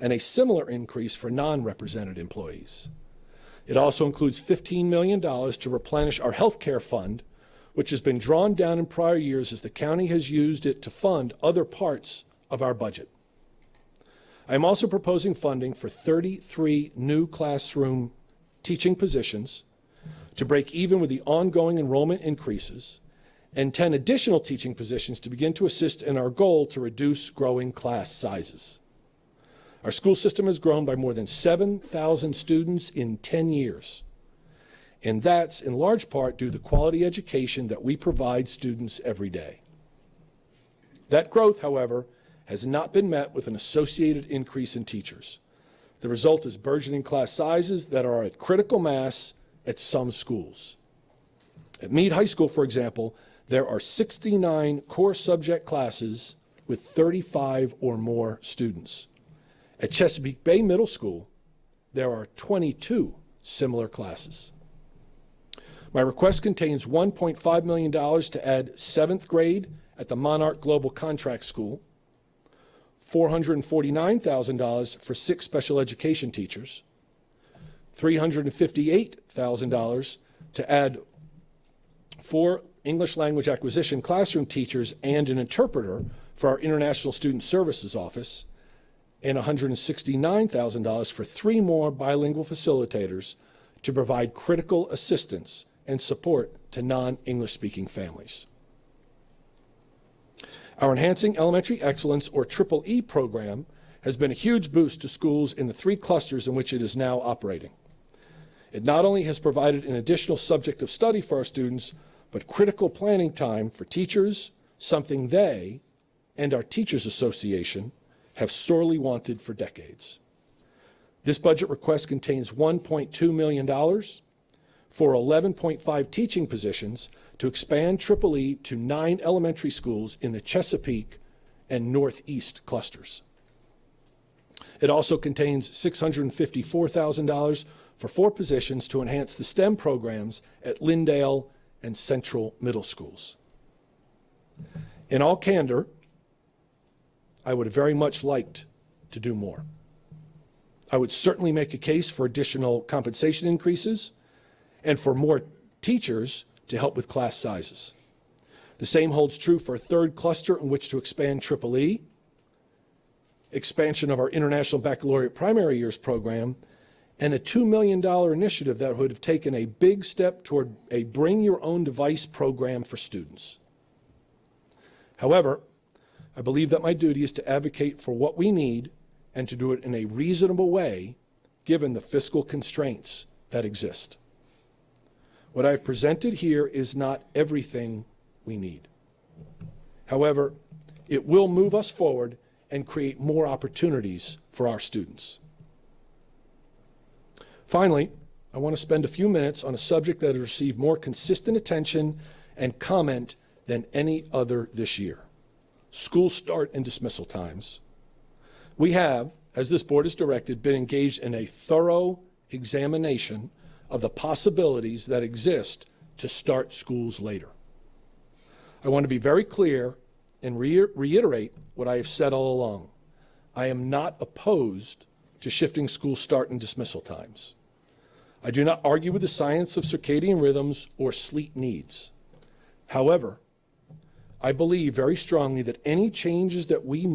[SPEAKER 11] and a similar increase for non-represented employees. It also includes $15 million to replenish our health care fund, which has been drawn down in prior years as the county has used it to fund other parts of our budget. I am also proposing funding for 33 new classroom teaching positions to break even with the ongoing enrollment increases and 10 additional teaching positions to begin to assist in our goal to reduce growing class sizes. Our school system has grown by more than 7,000 students in 10 years. And that's in large part due to the quality education that we provide students every day. That growth, however, has not been met with an associated increase in teachers. The result is burgeoning class sizes that are at critical mass at some schools. At Meade High School, for example, there are 69 core subject classes with 35 or more students. At Chesapeake Bay Middle School, there are 22 similar classes. My request contains $1.5 million to add 7th grade at the Monarch Global Contract School, $449,000 for 6 special education teachers, $358,000 to add 4 English language acquisition classroom teachers and an interpreter for our International Student Services Office, and $169,000 for 3 more bilingual facilitators to provide critical assistance and support to non-English speaking families. Our Enhancing Elementary Excellence, or EEE program, has been a huge boost to schools in the 3 clusters in which it is now operating. It not only has provided an additional subject of study for our students, but critical planning time for teachers, something they and our Teachers Association have sorely wanted for decades. This budget request contains $1.2 million for 11.5 teaching positions to expand EEE to 9 elementary schools in the Chesapeake and Northeast clusters. It also contains $654,000 for 4 positions to enhance the STEM programs at Lyndale and Central Middle Schools. In all candor, I would have very much liked to do more. I would certainly make a case for additional compensation increases and for more teachers to help with class sizes. The same holds true for a 3rd cluster in which to expand EEE, expansion of our International Baccalaureate Primary Years program, and a $2 million initiative that would have taken a big step toward a Bring Your Own Device program for students. However, I believe that my duty is to advocate for what we need and to do it in a reasonable way given the fiscal constraints that exist. What I've presented here is not everything we need. However, it will move us forward and create more opportunities for our students. Finally, I want to spend a few minutes on a subject that has received more consistent attention and comment than any other this year: school start and dismissal times. We have, as this board has directed, been engaged in a thorough examination of the possibilities that exist to start schools later. I want to be very clear and reiterate what I have said all along. I am not opposed to shifting school start and dismissal times. I do not argue with the science of circadian rhythms or sleep needs. However, I believe very strongly that any changes that we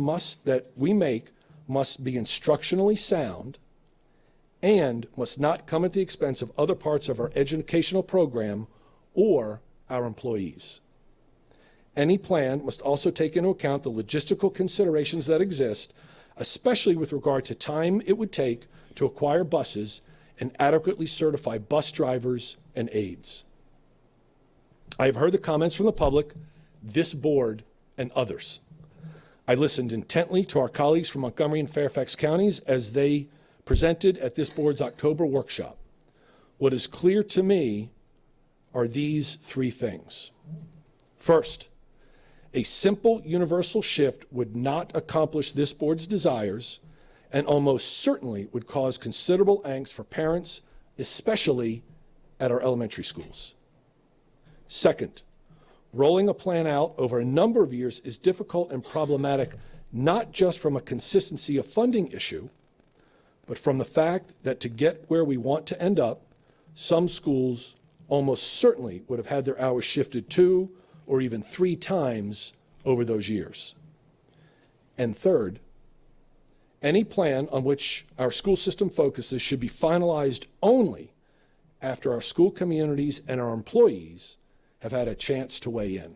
[SPEAKER 11] make must be instructionally sound and must not come at the expense of other parts of our educational program or our employees. Any plan must also take into account the logistical considerations that exist, especially with regard to time it would take to acquire buses and adequately certify bus drivers and aides. I have heard the comments from the public, this board, and others. I listened intently to our colleagues from Montgomery and Fairfax counties as they presented at this board's October workshop. What is clear to me are these 3 things. First, a simple universal shift would not accomplish this board's desires and almost certainly would cause considerable angst for parents, especially at our elementary schools. Second, rolling a plan out over a number of years is difficult and problematic, not just from a consistency of funding issue, but from the fact that to get where we want to end up, some schools almost certainly would have had their hours shifted 2 or even 3 times over those years. And third, any plan on which our school system focuses should be finalized only after our school communities and our employees have had a chance to weigh in.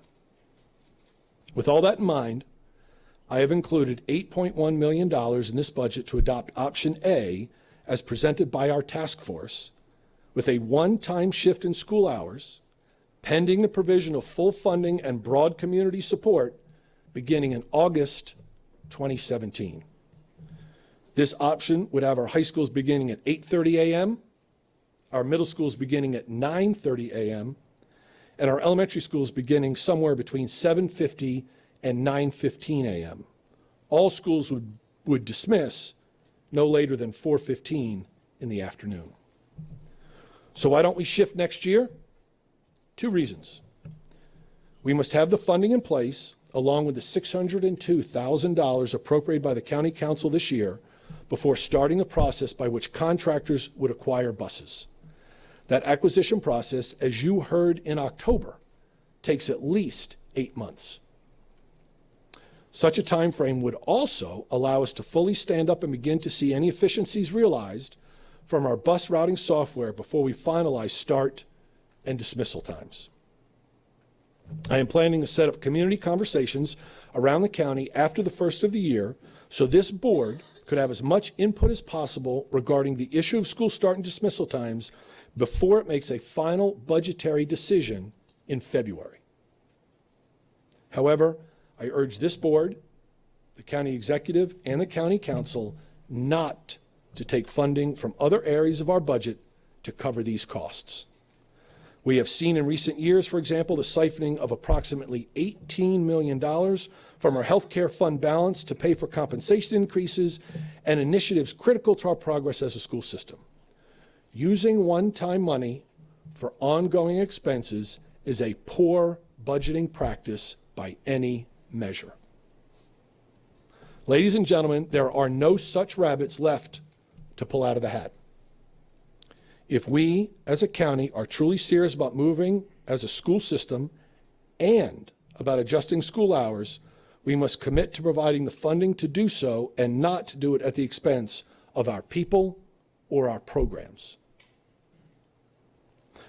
[SPEAKER 11] With all that in mind, I have included $8.1 million in this budget to adopt option A as presented by our task force, with a one-time shift in school hours, pending the provision of full funding and broad community support beginning in August 2017. This option would have our high schools beginning at 8:30 a.m., our middle schools beginning at 9:30 a.m., and our elementary schools beginning somewhere between 7:50 and 9:15 a.m. All schools would dismiss no later than 4:15 in the afternoon. So why don't we shift next year? 2 reasons. We must have the funding in place, along with the $602,000 appropriated by the County Council this year, before starting the process by which contractors would acquire buses. That acquisition process, as you heard in October, takes at least 8 months. Such a time frame would also allow us to fully stand up and begin to see any efficiencies realized from our bus routing software before we finalize start and dismissal times. I am planning to set up community conversations around the county after the first of the year so this board could have as much input as possible regarding the issue of school start and dismissal times before it makes a final budgetary decision in February. However, I urge this board, the county executive, and the county council not to take funding from other areas of our budget to cover these costs. We have seen in recent years, for example, the siphoning of approximately $18 million from our health care fund balance to pay for compensation increases and initiatives critical to our progress as a school system. Using one-time money for ongoing expenses is a poor budgeting practice by any measure. Ladies and gentlemen, there are no such rabbits left to pull out of the hat. If we, as a county, are truly serious about moving as a school system and about adjusting school hours, we must commit to providing the funding to do so and not to do it at the expense of our people or our programs.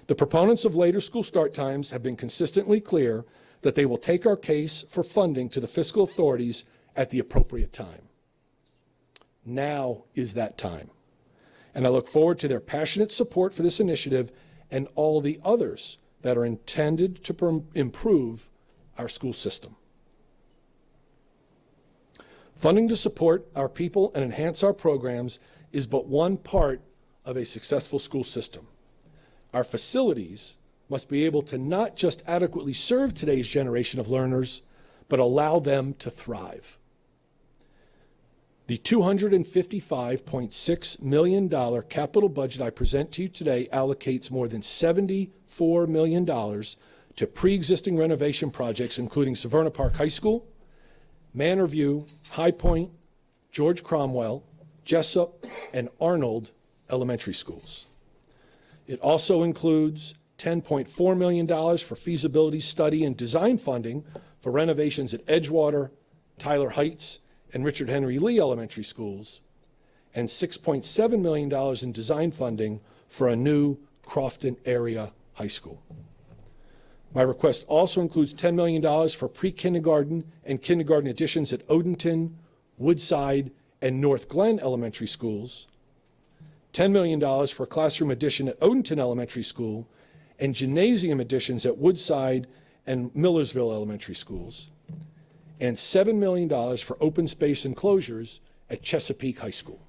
[SPEAKER 11] The proponents of later school start times have been consistently clear that they will take our case for funding to the fiscal authorities at the appropriate time. Now is that time. And I look forward to their passionate support for this initiative and all the others that are intended to improve our school system. Funding to support our people and enhance our programs is but one part of a successful school system. Our facilities must be able to not just adequately serve today's generation of learners, but allow them to thrive. The $255.6 million capital budget I present to you today allocates more than $74 million to pre-existing renovation projects, including Severna Park High School, Manor View, High Point, George Cromwell, Jessup, and Arnold elementary schools. It also includes $10.4 million for feasibility study and design funding for renovations at Edgewater, Tyler Heights, and Richard Henry Lee elementary schools, and $6.7 million in design funding for a new Crofton area high school. My request also includes $10 million for pre-kindergarten and kindergarten additions at Odenton, Woodside, and North Glen elementary schools, $10 million for a classroom addition at Odenton Elementary School, and gymnasium additions at Woodside and Millersville elementary schools, and $7 million for open space enclosures at Chesapeake High School.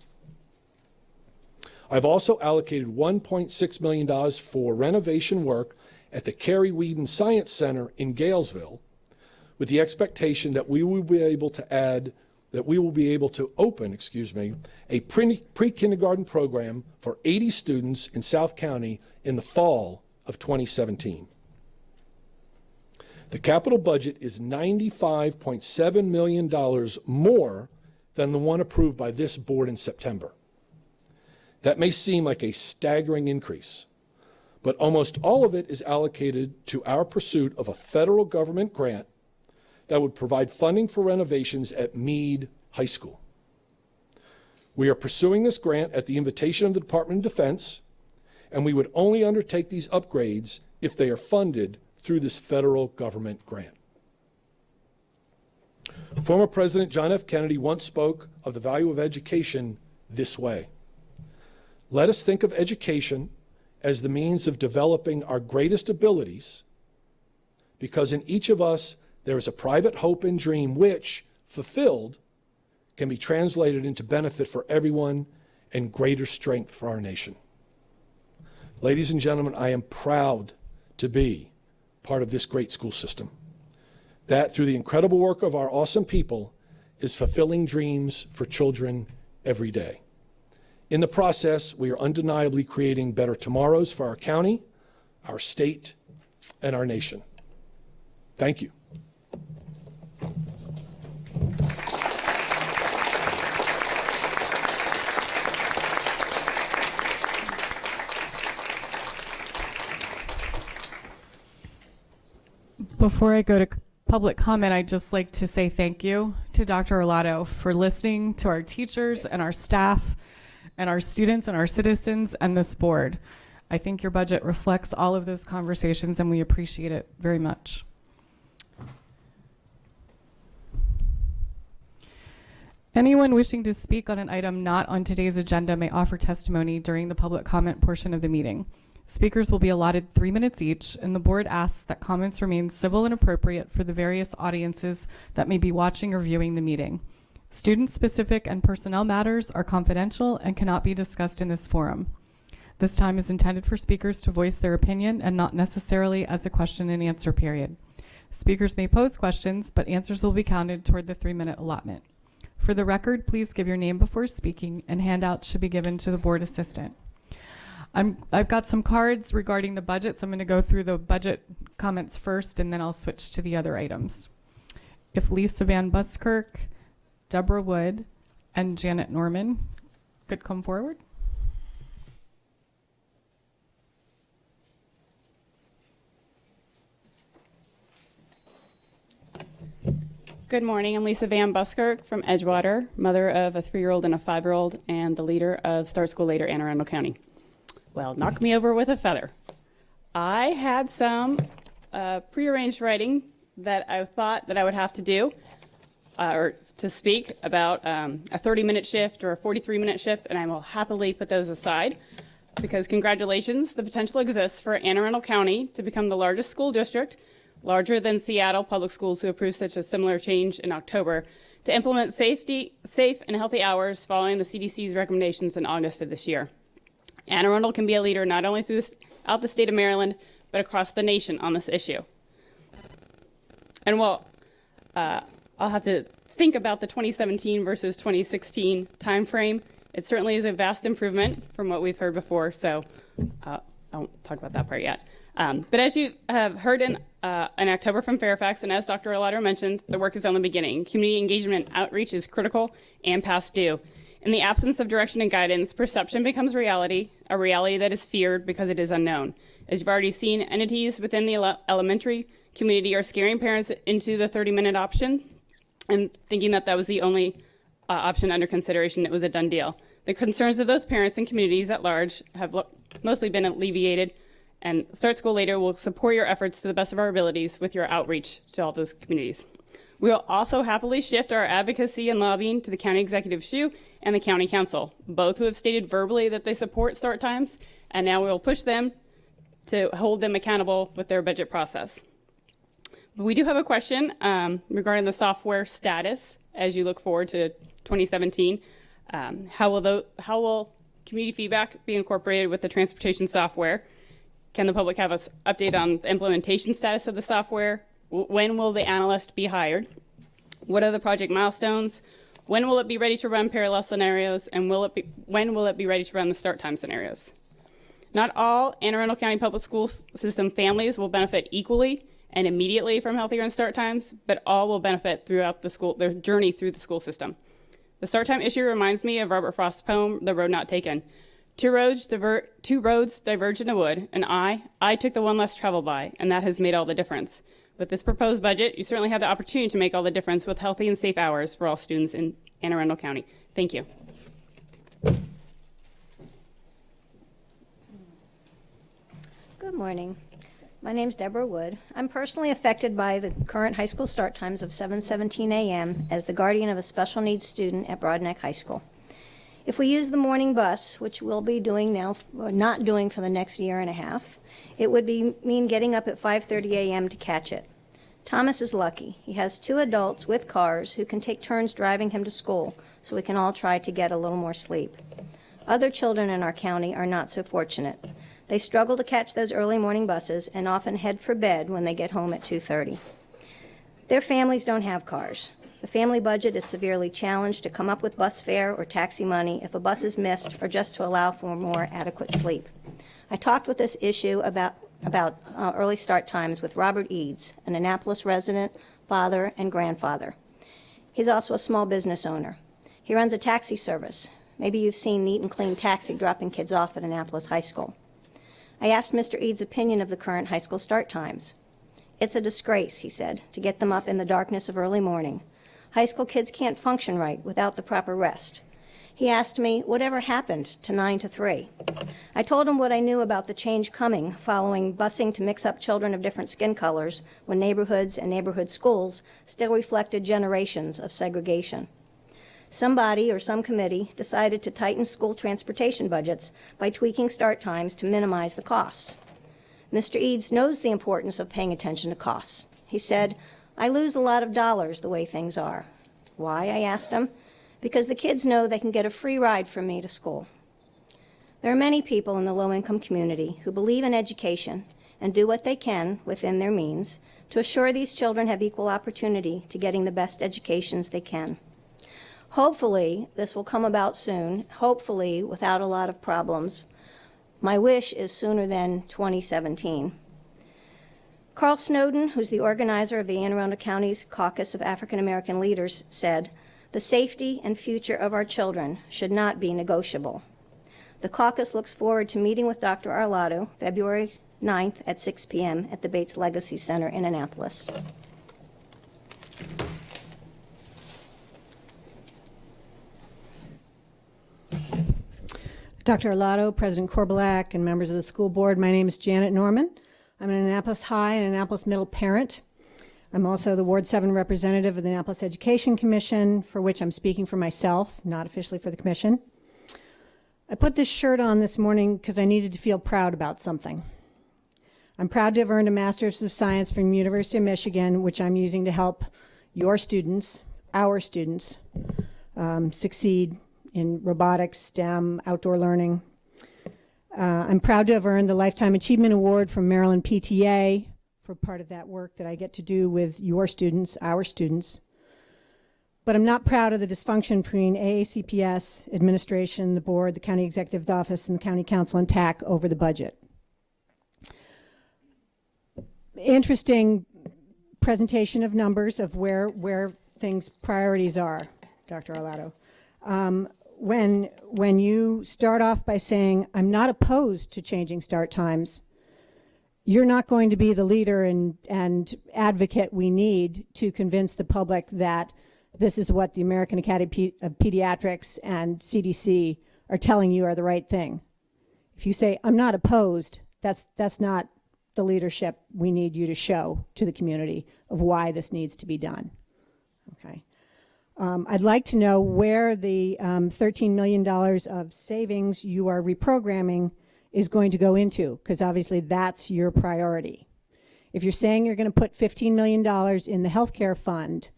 [SPEAKER 11] I've also allocated $1.6 million for renovation work at the Carrie Whedon Science Center in Galesville, with the expectation that we will be able to open a pre-kindergarten program for 80 students in South County in the fall of 2017. The capital budget is $95.7 million more than the one approved by this board in September. That may seem like a staggering increase, but almost all of it is allocated to our pursuit of a federal government grant that would provide funding for renovations at Meade High School. We are pursuing this grant at the invitation of the Department of Defense, and we would only undertake these upgrades if they are funded through this federal government grant. Former President John F. Kennedy once spoke of the value of education this way. Let us think of education as the means of developing our greatest abilities, because in each of us there is a private hope and dream which, fulfilled, can be translated into benefit for everyone and greater strength for our nation. Ladies and gentlemen, I am proud to be part of this great school system that, through the incredible work of our awesome people, is fulfilling dreams for children every day. In the process, we are undeniably creating better tomorrows for our county, our state, and our nation. Thank you.
[SPEAKER 1] Before I go to public comment, I'd just like to say thank you to Dr. Arlotto for listening to our teachers and our staff and our students and our citizens and this board. I think your budget reflects all of those conversations, and we appreciate it very much. Anyone wishing to speak on an item not on today's agenda may offer testimony during the public comment portion of the meeting. Speakers will be allotted 3 minutes each, and the board asks that comments remain civil and appropriate for the various audiences that may be watching or viewing the meeting. Student-specific and personnel matters are confidential and cannot be discussed in this forum. This time is intended for speakers to voice their opinion and not necessarily as a question and answer period. Speakers may pose questions, but answers will be counted toward the 3-minute allotment. For the record, please give your name before speaking, and handouts should be given to the board assistant. I've got some cards regarding the budget, so I'm going to go through the budget comments first, and then I'll switch to the other items. If Lisa Van Buskirk, Deborah Wood, and Janet Norman could come forward.
[SPEAKER 12] Good morning. I'm Lisa Van Buskirk from Edgewater, mother of a 3-year-old and a 5-year-old, and the leader of Start School Later Anne Arundel County. Well, knock me over with a feather. I had some prearranged writing that I thought that I would have to do or to speak about a 30-minute shift or a 43-minute shift, and I will happily put those aside because congratulations, the potential exists for Anne Arundel County to become the largest school district, larger than Seattle Public Schools, who approved such a similar change in October, to implement safe and healthy hours following the CDC's recommendations in August of this year. Anne Arundel can be a leader not only throughout the state of Maryland, but across the nation on this issue. And while I'll have to think about the 2017 versus 2016 timeframe, it certainly is a vast improvement from what we've heard before, so I won't talk about that part yet. But as you have heard in October from Fairfax, and as Dr. Arlotto mentioned, the work is only beginning. Community engagement outreach is critical and past due. In the absence of direction and guidance, perception becomes reality, a reality that is feared because it is unknown. As you've already seen, entities within the elementary community are scaring parents into the 30-minute option and thinking that that was the only option under consideration. It was a done deal. The concerns of those parents and communities at large have mostly been alleviated, and Start School Later will support your efforts to the best of our abilities with your outreach to all those communities. We will also happily shift our advocacy and lobbying to the County Executive SHU and the County Council, both who have stated verbally that they support start times, and now we will push them to hold them accountable with their budget process. But we do have a question regarding the software status as you look forward to 2017. How will community feedback be incorporated with the transportation software? Can the public have an update on the implementation status of the software? When will the analyst be hired? What are the project milestones? When will it be ready to run parallel scenarios? And when will it be ready to run the start time scenarios? Not all Anne Arundel County Public School System families will benefit equally and immediately from healthier and start times, but all will benefit throughout their journey through the school system. The start time issue reminds me of Robert Frost's poem, The Road Not Taken. Two roads diverge in a wood, and I took the one less traveled by, and that has made all the difference. With this proposed budget, you certainly have the opportunity to make all the difference with healthy and safe hours for all students in Anne Arundel County. Thank you.
[SPEAKER 13] Good morning. My name's Deborah Wood. I'm personally affected by the current high school start times of 7:17 a.m. as the guardian of a special needs student at Broadneck High School. If we use the morning bus, which we'll be doing now, or not doing for the next year and a half, it would mean getting up at 5:30 a.m. to catch it. Thomas is lucky. He has 2 adults with cars who can take turns driving him to school, so we can all try to get a little more sleep. Other children in our county are not so fortunate. They struggle to catch those early morning buses and often head for bed when they get home at 2:30. Their families don't have cars. The family budget is severely challenged to come up with bus fare or taxi money if a bus is missed or just to allow for more adequate sleep. I talked with this issue about early start times with Robert Eads, an Annapolis resident, father, and grandfather. He's also a small business owner. He runs a taxi service. Maybe you've seen Neat and Clean Taxi dropping kids off at Annapolis High School. I asked Mr. Eads' opinion of the current high school start times. It's a disgrace, he said, to get them up in the darkness of early morning. High school kids can't function right without the proper rest. He asked me, whatever happened to 9 to 3? I told him what I knew about the change coming following busing to mix up children of different skin colors when neighborhoods and neighborhood schools still reflected generations of segregation. Somebody or some committee decided to tighten school transportation budgets by tweaking start times to minimize the costs. Mr. Eads knows the importance of paying attention to costs. He said, I lose a lot of dollars the way things are. Why, I asked him. Because the kids know they can get a free ride from me to school. There are many people in the low-income community who believe in education and do what they can within their means to assure these children have equal opportunity to getting the best educations they can. Hopefully, this will come about soon, hopefully without a lot of problems. My wish is sooner than 2017. Carl Snowden, who's the organizer of the Anne Arundel County's Caucus of African American Leaders, said, the safety and future of our children should not be negotiable. The caucus looks forward to meeting with Dr. Arlotto February 9th at 6 p.m. at the Bates Legacy Center in Annapolis.
[SPEAKER 14] Dr. Arlotto, President Korbelak, and members of the school board, my name is Janet Norman. I'm an Annapolis High and Annapolis Middle parent. I'm also the Ward 7 representative of the Annapolis Education Commission, for which I'm speaking for myself, not officially for the commission. I put this shirt on this morning because I needed to feel proud about something. I'm proud to have earned a Master's of Science from the University of Michigan, which I'm using to help your students, our students, succeed in robotics, STEM, outdoor learning. I'm proud to have earned the Lifetime Achievement Award from Maryland PTA for part of that work that I get to do with your students, our students. But I'm not proud of the dysfunction between AACPS, administration, the board, the county executive office, and the county council and TAC over the budget. Interesting presentation of numbers of where things priorities are, Dr. Arlotto. When you start off by saying, I'm not opposed to changing start times, you're not going to be the leader and advocate we need to convince the public that this is what the American Academy of Pediatrics and CDC are telling you are the right thing. If you say, I'm not opposed, that's not the leadership we need you to show to the community of why this needs to be done. Okay. I'd like to know where the $13 million of savings you are reprogramming is going to go into, because obviously that's your priority. If you're saying you're going to put $15 million in the healthcare fund,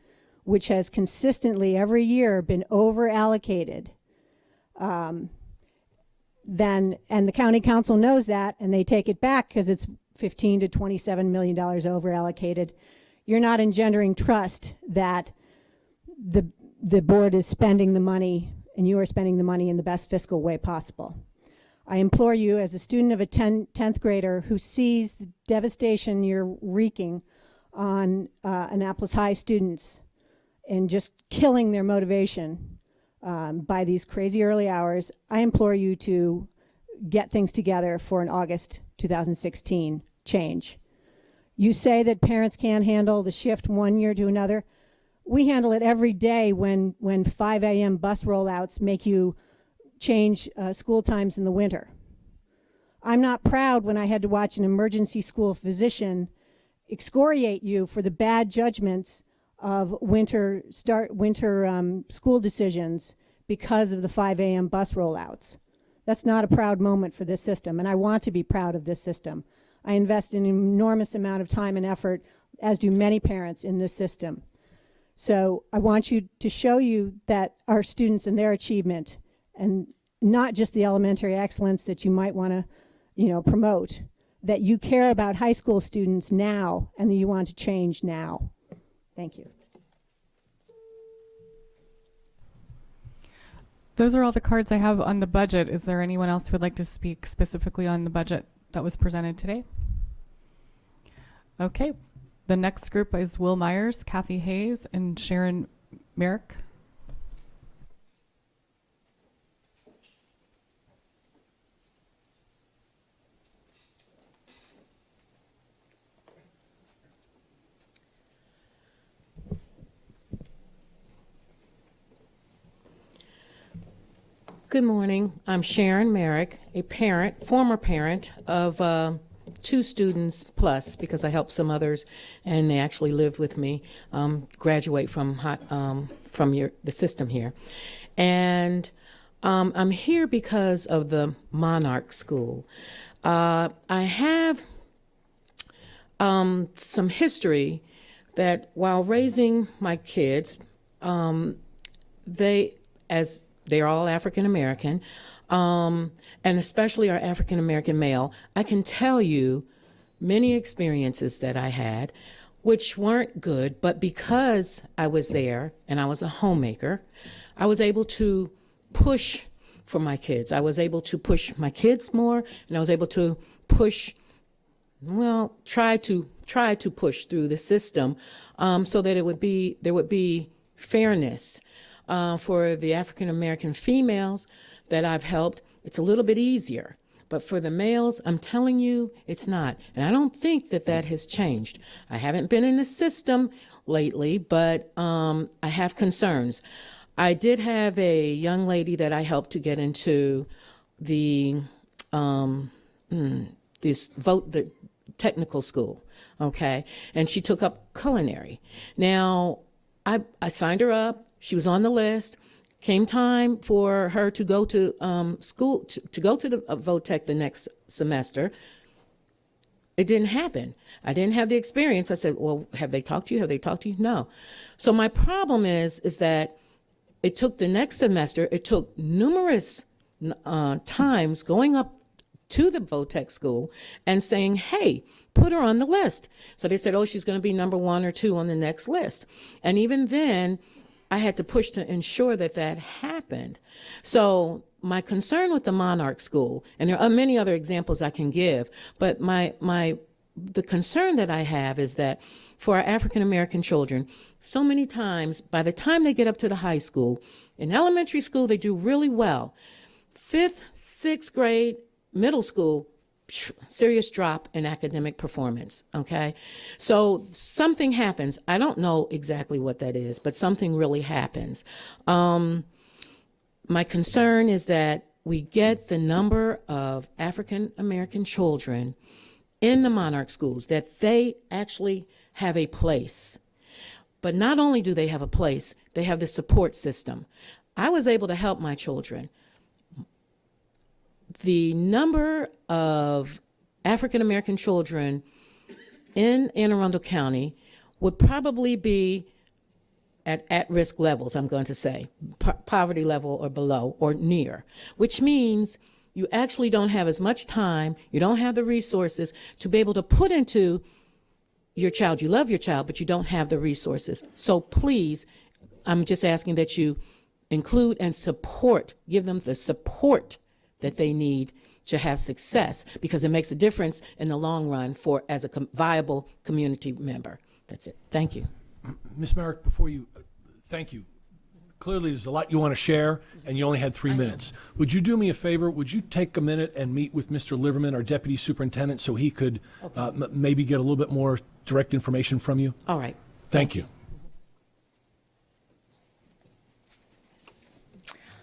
[SPEAKER 14] which has consistently every year been over allocated, then, and the county council knows that, and they take it back because it's $15 to $27 million over allocated, you're not engendering trust that the board is spending the money and you are spending the money in the best fiscal way possible. I implore you, as a student of a 10th grader who sees the devastation you're wreaking on Annapolis High students and just killing their motivation by these crazy early hours, I implore you to get things together for an August 2016 change. You say that parents can't handle the shift one year to another. We handle it every day when 5 a.m. bus rollouts make you change school times in the winter. I'm not proud when I had to watch an emergency school physician excoriate you for the bad judgments of winter school decisions because of the 5 a.m. bus rollouts. That's not a proud moment for this system, and I want to be proud of this system. I invest an enormous amount of time and effort, as do many parents in this system. So I want you to show you that our students and their achievement, and not just the elementary excellence that you might want to, promote, that you care about high school students now and that you want to change now. Thank you.
[SPEAKER 1] Those are all the cards I have on the budget. Is there anyone else who would like to speak specifically on the budget that was presented today? Okay. The next group is Will Myers, Kathy Hayes, and Sharon Merrick.
[SPEAKER 15] Good morning. I'm Sharon Merrick, a parent, former parent of 2 students plus, because I helped some others and they actually lived with me, graduate from the system here. And I'm here because of the Monarch School. I have some history that while raising my kids, they're all African American, and especially our African American male. I can tell you many experiences that I had, which weren't good, but because I was there and I was a homemaker, I was able to push for my kids. I was able to push my kids more, and I was able to push, try to push through the system, so that there would be fairness. For the African American females that I've helped, it's a little bit easier. But for the males, I'm telling you, it's not. And I don't think that has changed. I haven't been in the system lately, but I have concerns. I did have a young lady that I helped to get into the the technical school, okay? And she took up culinary. Now, I signed her up. She was on the list. Came time for her to go to school, to go to the VOTEC the next semester. It didn't happen. I didn't have the experience. I said, well, have they talked to you? Have they talked to you? No. So my problem is that it took the next semester, it took numerous times going up to the VOTEC school and saying, hey, put her on the list. So they said, oh, she's going to be number 1 or 2 on the next list. And even then, I had to push to ensure that happened. So my concern with the Monarch School, and there are many other examples I can give, but the concern that I have is that for our African American children, so many times, by the time they get up to the high school, in elementary school, they do really well. 5th, 6th grade, middle school, serious drop in academic performance, okay? So something happens. I don't know exactly what that is, but something really happens. My concern is that we get the number of African American children in the Monarch schools, that they actually have a place. But not only do they have a place, they have the support system. I was able to help my children. The number of African American children in Anne Arundel County would probably be at risk levels, I'm going to say, poverty level or below or near, which means you actually don't have as much time, you don't have the resources to be able to put into your child. You love your child, but you don't have the resources. So please, I'm just asking that you include and support, give them the support that they need to have success, because it makes a difference in the long run for as a viable community member. That's it. Thank you.
[SPEAKER 11] Ms. Merrick, thank you. Clearly, there's a lot you want to share, and you only had 3 minutes. Would you do me a favor? Would you take a minute and meet with Mr. Liverman, our deputy superintendent, so he could maybe get a little bit more direct information from you?
[SPEAKER 15] All right.
[SPEAKER 11] Thank you.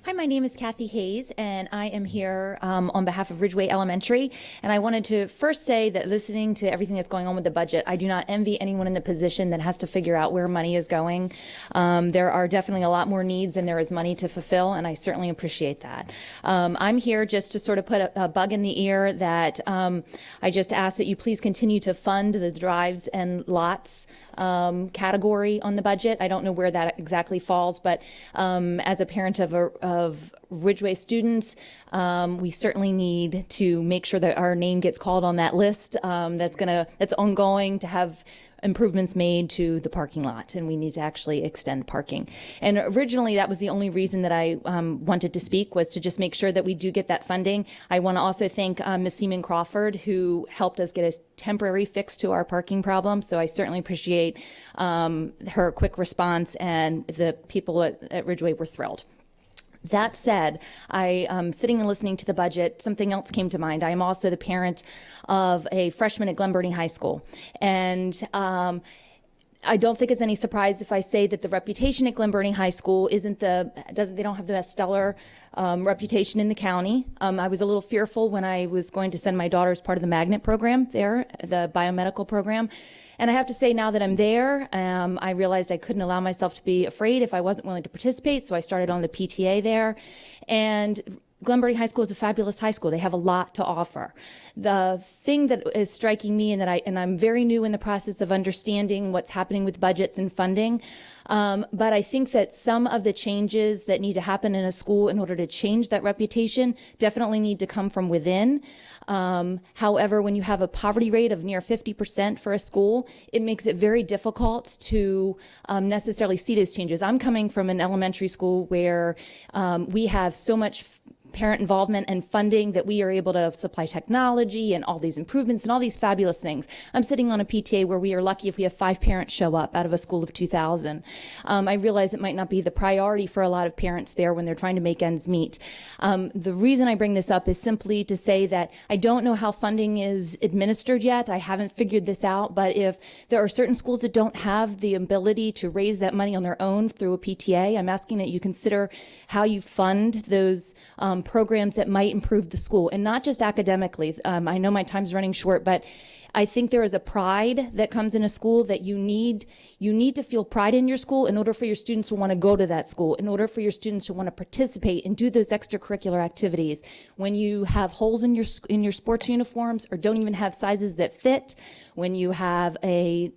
[SPEAKER 16] Hi, my name is Kathy Hayes, and I am here on behalf of Ridgeway Elementary. And I wanted to first say that listening to everything that's going on with the budget, I do not envy anyone in the position that has to figure out where money is going. There are definitely a lot more needs than there is money to fulfill, and I certainly appreciate that. I'm here just to sort of put a bug in the ear that I just ask that you please continue to fund the drives and lots category on the budget. I don't know where that exactly falls, but as a parent of Ridgeway students, we certainly need to make sure that our name gets called on that list. That's ongoing, to have improvements made to the parking lot, and we need to actually extend parking. And originally, that was the only reason that I wanted to speak, was to just make sure that we do get that funding. I want to also thank Ms. Seaman Crawford, who helped us get a temporary fix to our parking problem. So I certainly appreciate her quick response, and the people at Ridgeway were thrilled. That said, sitting and listening to the budget, something else came to mind. I am also the parent of a freshman at Glen Burnie High School. And I don't think it's any surprise if I say that the reputation at Glen Burnie High School they don't have the best stellar reputation in the county. I was a little fearful when I was going to send my daughter as part of the magnet program there, the biomedical program. And I have to say, now that I'm there, I realized I couldn't allow myself to be afraid if I wasn't willing to participate, so I started on the PTA there. And Glen Burnie High School is a fabulous high school. They have a lot to offer. The thing that is striking me, and I'm very new in the process of understanding what's happening with budgets and funding, but I think that some of the changes that need to happen in a school in order to change that reputation definitely need to come from within. However, when you have a poverty rate of near 50% for a school, it makes it very difficult to necessarily see those changes. I'm coming from an elementary school where we have so much parent involvement and funding that we are able to supply technology and all these improvements and all these fabulous things. I'm sitting on a PTA where we are lucky if we have 5 parents show up out of a school of 2,000. I realize it might not be the priority for a lot of parents there when they're trying to make ends meet. The reason I bring this up is simply to say that I don't know how funding is administered yet. I haven't figured this out, but if there are certain schools that don't have the ability to raise that money on their own through a PTA, I'm asking that you consider how you fund those programs that might improve the school, and not just academically. I know my time's running short, but I think there is a pride that comes in a school that you need to feel pride in your school in order for your students to want to go to that school, in order for your students to want to participate and do those extracurricular activities. When you have holes in your sports uniforms, or don't even have sizes that fit, when you have an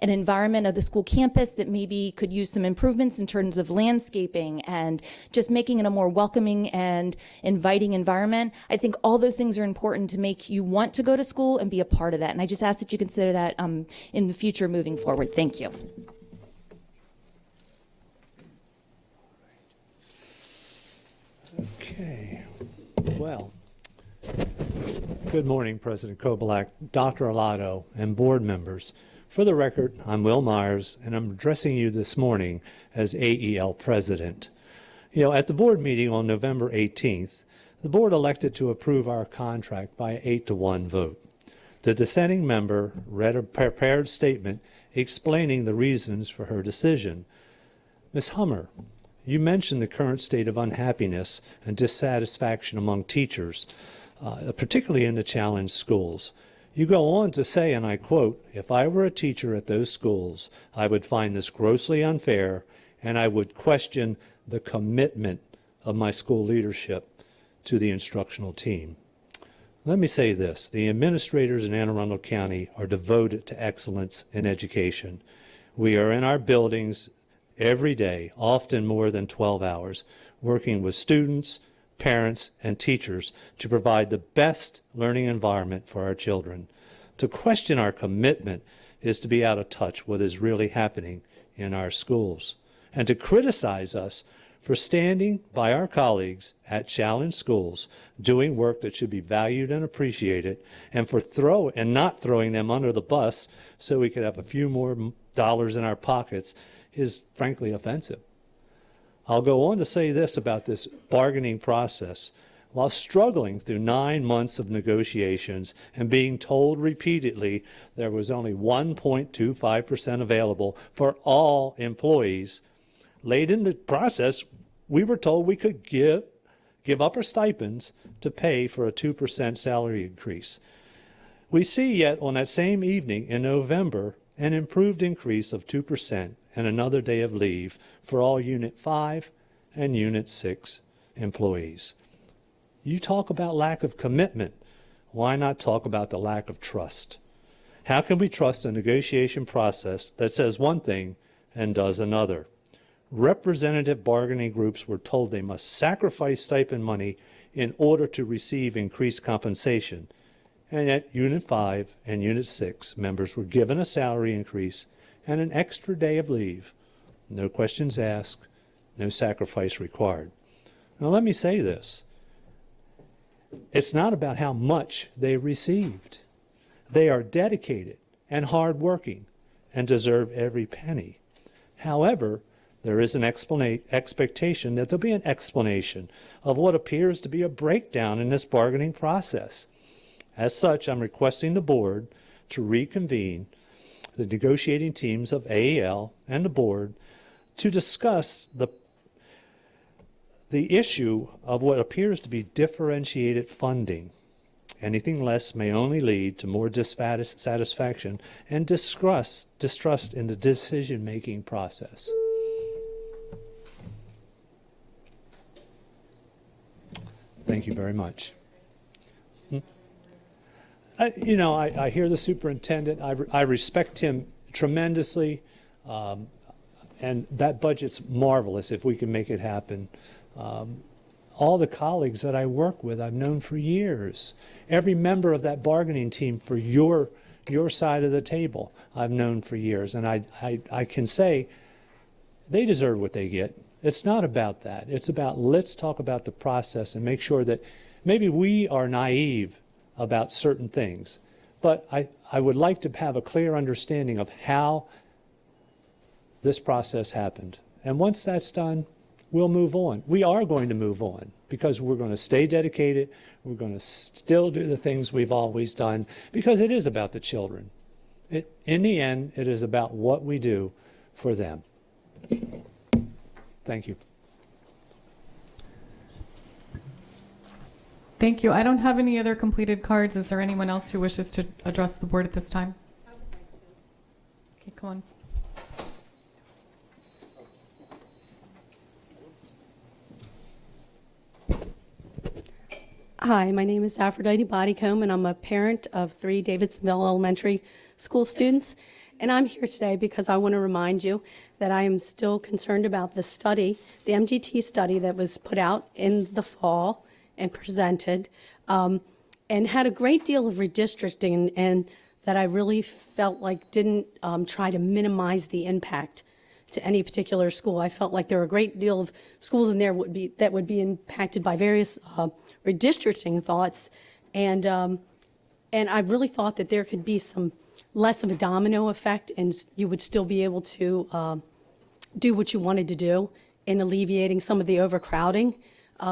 [SPEAKER 16] environment of the school campus that maybe could use some improvements in terms of landscaping and just making it a more welcoming and inviting environment. I think all those things are important to make you want to go to school and be a part of that. And I just ask that you consider that in the future moving forward. Thank you.
[SPEAKER 17] Okay. Well, good morning, President Kobelak, Dr. Alato, and board members. For the record, I'm Will Myers, and I'm addressing you this morning as AEL President. At the board meeting on November 18th, the board elected to approve our contract by an 8-to-1 vote. The dissenting member read a prepared statement explaining the reasons for her decision. Ms. Hummer, you mentioned the current state of unhappiness and dissatisfaction among teachers, particularly in the challenged schools. You go on to say, and I quote, "If I were a teacher at those schools, I would find this grossly unfair, and I would question the commitment of my school leadership to the instructional team." Let me say this. The administrators in Anne Arundel County are devoted to excellence in education. We are in our buildings every day, often more than 12 hours, working with students, parents, and teachers to provide the best learning environment for our children. To question our commitment is to be out of touch with what is really happening in our schools. And to criticize us for standing by our colleagues at challenged schools, doing work that should be valued and appreciated, and for not throwing them under the bus so we could have a few more dollars in our pockets, is frankly offensive. I'll go on to say this about this bargaining process. While struggling through 9 months of negotiations and being told repeatedly there was only 1.25% available for all employees, late in the process, we were told we could give up our stipends to pay for a 2% salary increase. We see yet on that same evening in November an improved increase of 2% and another day of leave for all Unit 5 and Unit 6 employees. You talk about lack of commitment. Why not talk about the lack of trust? How can we trust a negotiation process that says one thing and does another? Representative bargaining groups were told they must sacrifice stipend money in order to receive increased compensation, and yet Unit 5 and Unit 6 members were given a salary increase and an extra day of leave. No questions asked, no sacrifice required. Now let me say this. It's not about how much they received. They are dedicated and hardworking and deserve every penny. However, there is an expectation that there'll be an explanation of what appears to be a breakdown in this bargaining process. As such, I'm requesting the board to reconvene the negotiating teams of AEL and the board to discuss the issue of what appears to be differentiated funding. Anything less may only lead to more dissatisfaction and distrust in the decision-making process. Thank you very much. I hear the superintendent. I respect him tremendously, and that budget's marvelous if we can make it happen. All the colleagues that I work with, I've known for years. Every member of that bargaining team for your side of the table, I've known for years. And I can say they deserve what they get. It's not about that. It's about let's talk about the process and make sure that maybe we are naive about certain things. But I would like to have a clear understanding of how this process happened. And once that's done, we'll move on. We are going to move on because we're going to stay dedicated. We're going to still do the things we've always done because it is about the children. In the end, it is about what we do for them. Thank you.
[SPEAKER 1] Thank you. I don't have any other completed cards. Is there anyone else who wishes to address the board at this time? Okay, come on.
[SPEAKER 18] Hi, my name is Aphrodite Bodycomb, and I'm a parent of 3 Davidsonville Elementary School students. And I'm here today because I want to remind you that I am still concerned about the study, the MGT study that was put out in the fall and presented, and had a great deal of redistricting, and that I really felt like didn't try to minimize the impact to any particular school. I felt like there were a great deal of schools in there that would be impacted by various redistricting thoughts, and I really thought that there could be some less of a domino effect, and you would still be able to do what you wanted to do in alleviating some of the overcrowding.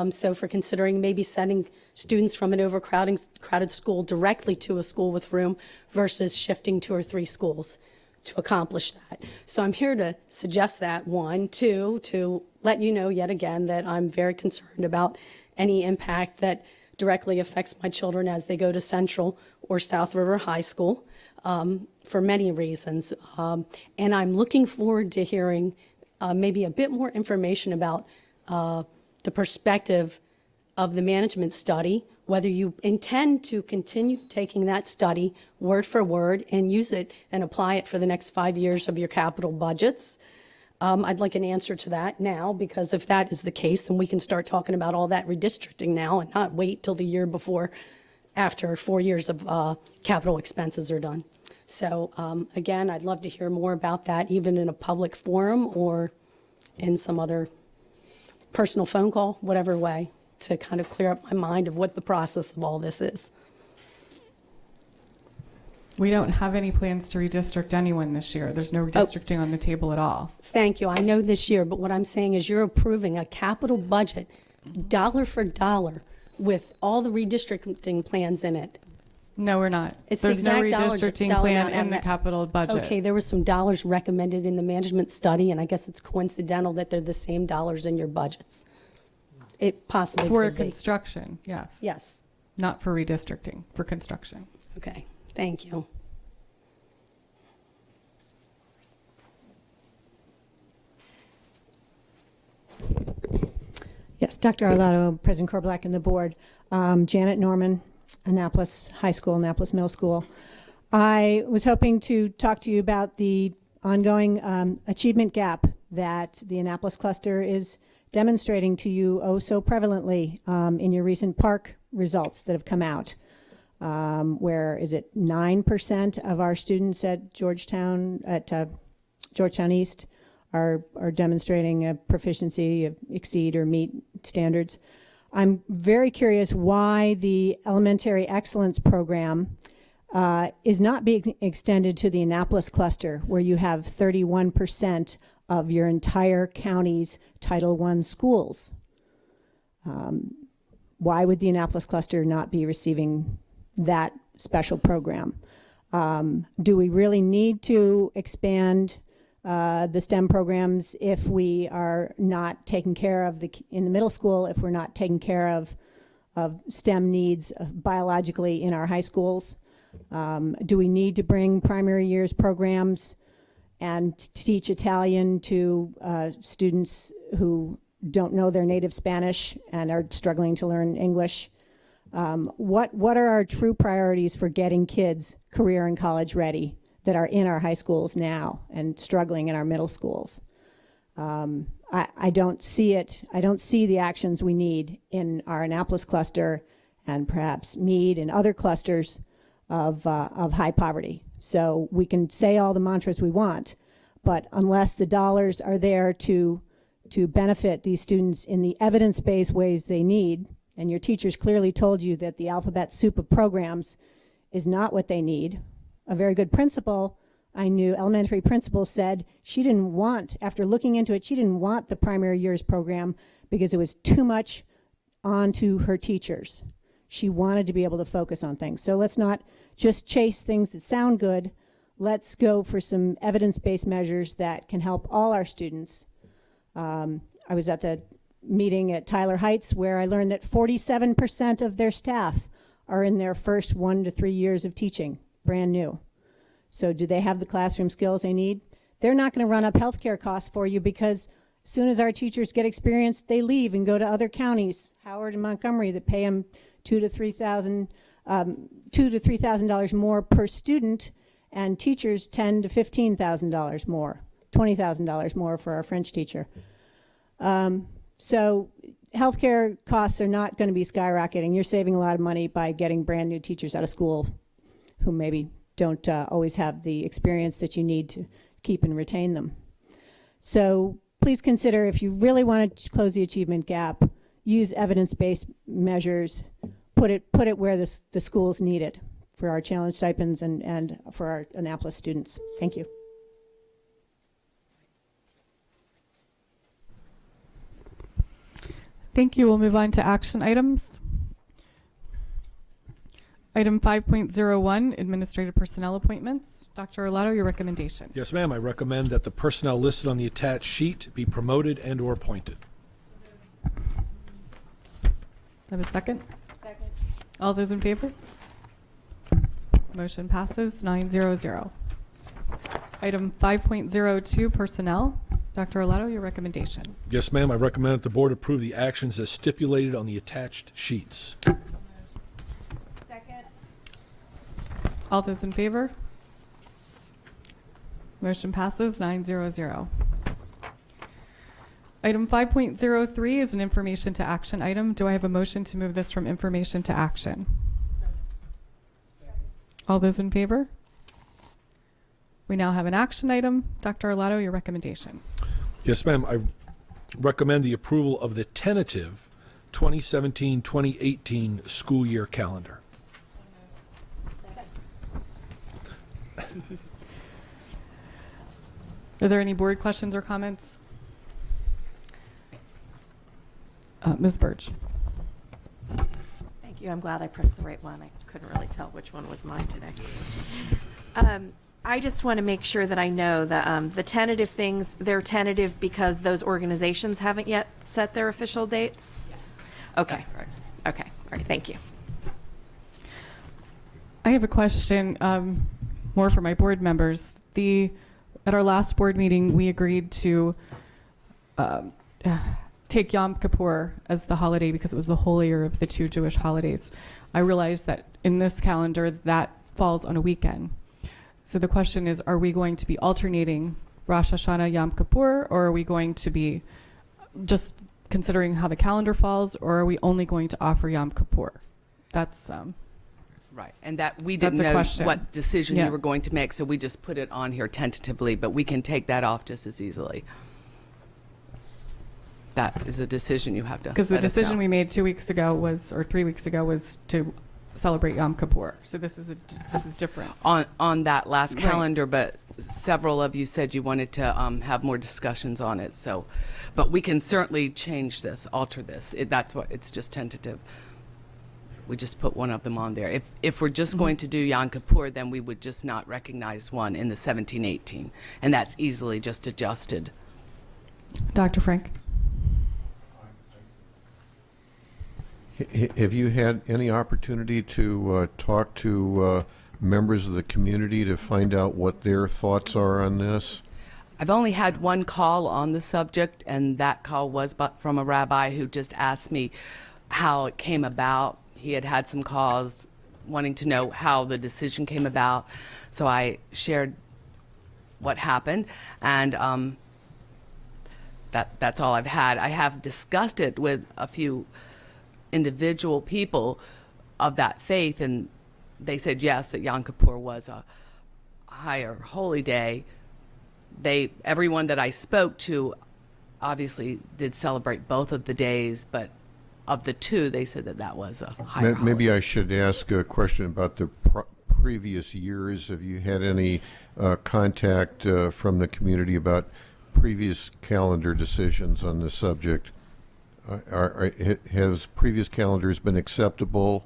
[SPEAKER 18] So for considering maybe sending students from an crowded school directly to a school with room versus shifting 2 or 3 schools to accomplish that. So I'm here to suggest that, 1. 2, to let you know yet again that I'm very concerned about any impact that directly affects my children as they go to Central or South River High School for many reasons. And I'm looking forward to hearing maybe a bit more information about the perspective of the management study, whether you intend to continue taking that study word for word and use it and apply it for the next 5 years of your capital budgets. I'd like an answer to that now, because if that is the case, then we can start talking about all that redistricting now and not wait till the year before, after 4 years of capital expenses are done. So again, I'd love to hear more about that, even in a public forum or in some other personal phone call, whatever way, to kind of clear up my mind of what the process of all this is.
[SPEAKER 1] We don't have any plans to redistrict anyone this year. There's no redistricting on the table at all.
[SPEAKER 18] Thank you. I know this year, but what I'm saying is you're approving a capital budget, dollar for dollar, with all the redistricting plans in it.
[SPEAKER 1] No, we're not.
[SPEAKER 18] It's
[SPEAKER 1] There's
[SPEAKER 18] the
[SPEAKER 1] no
[SPEAKER 18] exact
[SPEAKER 1] redistricting
[SPEAKER 18] dollar
[SPEAKER 1] plan
[SPEAKER 18] amount
[SPEAKER 1] in the capital budget.
[SPEAKER 18] Okay, there was some dollars recommended in the management study, and I guess it's coincidental that they're the same dollars in your budgets. It possibly
[SPEAKER 1] For
[SPEAKER 18] could be.
[SPEAKER 1] construction, yes.
[SPEAKER 18] Yes.
[SPEAKER 1] Not for redistricting, for construction.
[SPEAKER 18] Okay, thank you.
[SPEAKER 14] Yes, Dr. Arlotto, President Korbelak, and the board. Janet Norman, Annapolis High School, Annapolis Middle School. I was hoping to talk to you about the ongoing achievement gap that the Annapolis cluster is demonstrating to you oh so prevalently in your recent park results that have come out. Where is it 9% of our students at Georgetown East are demonstrating a proficiency of exceed or meet standards. I'm very curious why the Elementary Excellence Program is not being extended to the Annapolis cluster, where you have 31% of your entire county's Title I schools. Why would the Annapolis cluster not be receiving that special program? Do we really need to expand the STEM programs if we are not taking care of in the middle school, if we're not taking care of STEM needs biologically in our high schools? Do we need to bring primary years programs and teach Italian to students who don't know their native Spanish and are struggling to learn English? What are our true priorities for getting kids career and college ready that are in our high schools now and struggling in our middle schools? I don't see it. I don't see the actions we need in our Annapolis cluster and perhaps Meade and other clusters of high poverty. So we can say all the mantras we want, but unless the dollars are there to benefit these students in the evidence-based ways they need, and your teachers clearly told you that the alphabet soup of programs is not what they need. A very good principal, I knew, elementary principal, said she didn't want, after looking into it, she didn't want the primary years program because it was too much onto her teachers. She wanted to be able to focus on things. So let's not just chase things that sound good. Let's go for some evidence-based measures that can help all our students. I was at the meeting at Tyler Heights where I learned that 47% of their staff are in their first 1 to 3 years of teaching, brand new. So do they have the classroom skills they need? They're not going to run up healthcare costs for you because as soon as our teachers get experience, they leave and go to other counties, Howard and Montgomery, that pay them $2,000 to $3,000 more per student, and teachers $10,000 to $15,000 more, $20,000 more for our French teacher. So healthcare costs are not going to be skyrocketing. You're saving a lot of money by getting brand new teachers out of school who maybe don't always have the experience that you need to keep and retain them. So please consider, if you really want to close the achievement gap, use evidence-based measures, put it where the schools need it for our challenge stipends and for our Annapolis students. Thank you.
[SPEAKER 1] Thank you. We'll move on to action items. Item 5.01, Administrative Personnel Appointments. Dr. Arlotto, your recommendation.
[SPEAKER 11] Yes, ma'am. I recommend that the personnel listed on the attached sheet be promoted and or appointed.
[SPEAKER 1] Have a second? Second. All those in favor? Motion passes 900. Item 5.02, Personnel. Dr. Arlotto, your recommendation.
[SPEAKER 11] Yes, ma'am. I recommend that the board approve the actions as stipulated on the attached sheets.
[SPEAKER 1] Second. All those in favor? Motion passes 900. Item 5.03 is an information to action item. Do I have a motion to move this from information to action? All those in favor? We now have an action item. Dr. Arlotto, your recommendation.
[SPEAKER 11] Yes, ma'am. I recommend the approval of the tentative 2017-2018 school year calendar.
[SPEAKER 1] Are there any board questions or comments? Ms. Birch.
[SPEAKER 19] Thank you. I'm glad I pressed the right one. I couldn't really tell which one was mine today. I just want to make sure that I know that the tentative things, they're tentative because those organizations haven't yet set their official dates? Yes. Okay. That's correct. Okay. All right. Thank you.
[SPEAKER 1] I have a question, more for my board members. At our last board meeting, we agreed to take Yom Kippur as the holiday because it was the holier of the two Jewish holidays. I realize that in this calendar, that falls on a weekend. So the question is, are we going to be alternating Rosh Hashanah, Yom Kippur, or are we going to be just considering how the calendar falls, or are we only going to offer Yom Kippur? That's
[SPEAKER 20] right, and that we didn't know what decision you were going to make, so we just put it on here tentatively, but we can take that off just as easily. That is a decision you have to.
[SPEAKER 1] Because the decision we made 2 weeks ago was, or 3 weeks ago, was to celebrate Yom Kippur. So this is different
[SPEAKER 20] on that last calendar, but several of you said you wanted to have more discussions on it. So, but we can certainly change this, alter this. That's what it's just tentative. We just put one of them on there. If we're just going to do Yom Kippur, then we would just not recognize one in the 17-18, and that's easily just adjusted.
[SPEAKER 1] Dr. Frank.
[SPEAKER 21] Have you had any opportunity to talk to members of the community to find out what their thoughts are on this?
[SPEAKER 20] I've only had one call on the subject, and that call was from a rabbi who just asked me how it came about. He had had some calls wanting to know how the decision came about, so I shared what happened, and that's all I've had. I have discussed it with a few individual people of that faith, and they said yes, that Yom Kippur was a higher holy day. Everyone that I spoke to obviously did celebrate both of the days, but of the two, they said that was a higher
[SPEAKER 21] Maybe holiday. I should ask a question about the previous years. Have you had any contact from the community about previous calendar decisions on this subject? Has previous calendars been acceptable?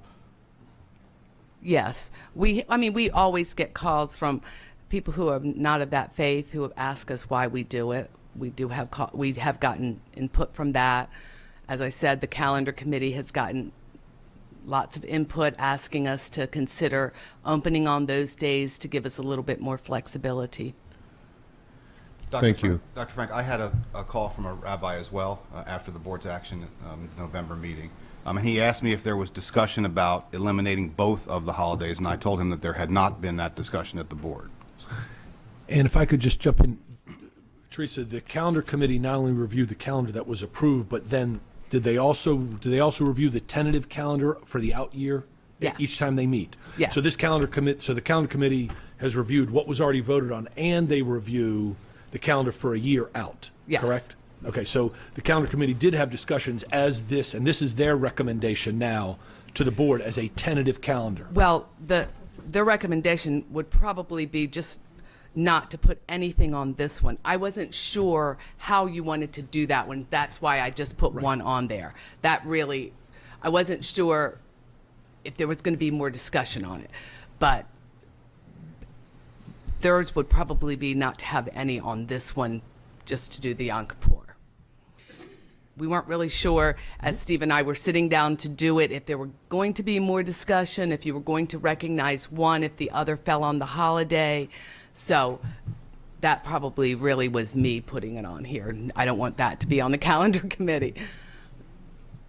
[SPEAKER 20] Yes. We always get calls from people who are not of that faith who have asked us why we do it. We have gotten input from that. As I said, the calendar committee has gotten lots of input asking us to consider opening on those days to give us a little bit more flexibility.
[SPEAKER 21] Thank you.
[SPEAKER 22] Dr. Frank, I had a call from a rabbi as well after the board's action at the November meeting. And he asked me if there was discussion about eliminating both of the holidays, and I told him that there had not been that discussion at the board.
[SPEAKER 11] And if I could just jump in, Teresa, the calendar committee not only reviewed the calendar that was approved, but then do they also review the tentative calendar for the out year?
[SPEAKER 20] Yes.
[SPEAKER 11] Each time they meet?
[SPEAKER 20] Yes.
[SPEAKER 11] So the calendar committee has reviewed what was already voted on, and they review the calendar for a year out,
[SPEAKER 20] yes.
[SPEAKER 11] Correct? Okay, so the calendar committee did have discussions as this, and this is their recommendation now to the board as a tentative calendar.
[SPEAKER 20] Well, their recommendation would probably be just not to put anything on this one. I wasn't sure how you wanted to do that one. That's why I just put one on there. I wasn't sure if there was going to be more discussion on it, but theirs would probably be not to have any on this one, just to do the Yom Kippur. We weren't really sure, as Steve and I were sitting down to do it, if there were going to be more discussion, if you were going to recognize one, if the other fell on the holiday. So that probably really was me putting it on here. I don't want that to be on the calendar committee.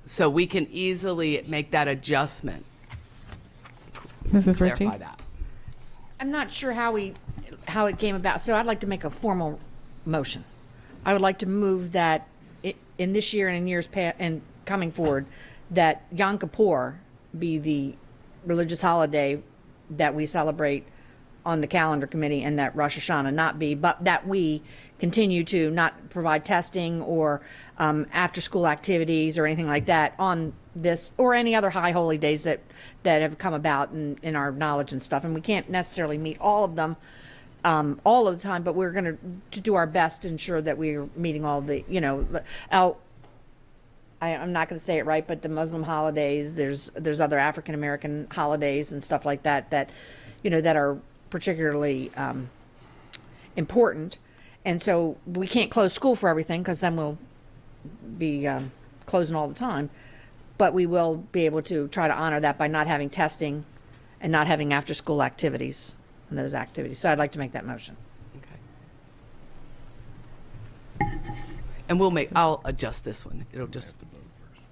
[SPEAKER 20] So we can easily make that adjustment.
[SPEAKER 1] Mrs. Ritchie?
[SPEAKER 20] Clarify that.
[SPEAKER 4] I'm not sure how it came about, so I'd like to make a formal motion. I would like to move that in this year and in years past and coming forward, that Yom Kippur be the religious holiday that we celebrate on the calendar committee, and that Rosh Hashanah not be, but that we continue to not provide testing or after school activities or anything like that on this or any other high holy days that have come about in our knowledge and stuff. And we can't necessarily meet all of them all of the time, but we're going to do our best to ensure that we're meeting all the, I'm not going to say it right, but the Muslim holidays, there's other African American holidays and stuff like that that, that are particularly important. And so we can't close school for everything because then we'll be closing all the time. But we will be able to try to honor that by not having testing and not having after school activities and those activities. So I'd like to make that motion.
[SPEAKER 20] And I'll adjust this one. It'll just.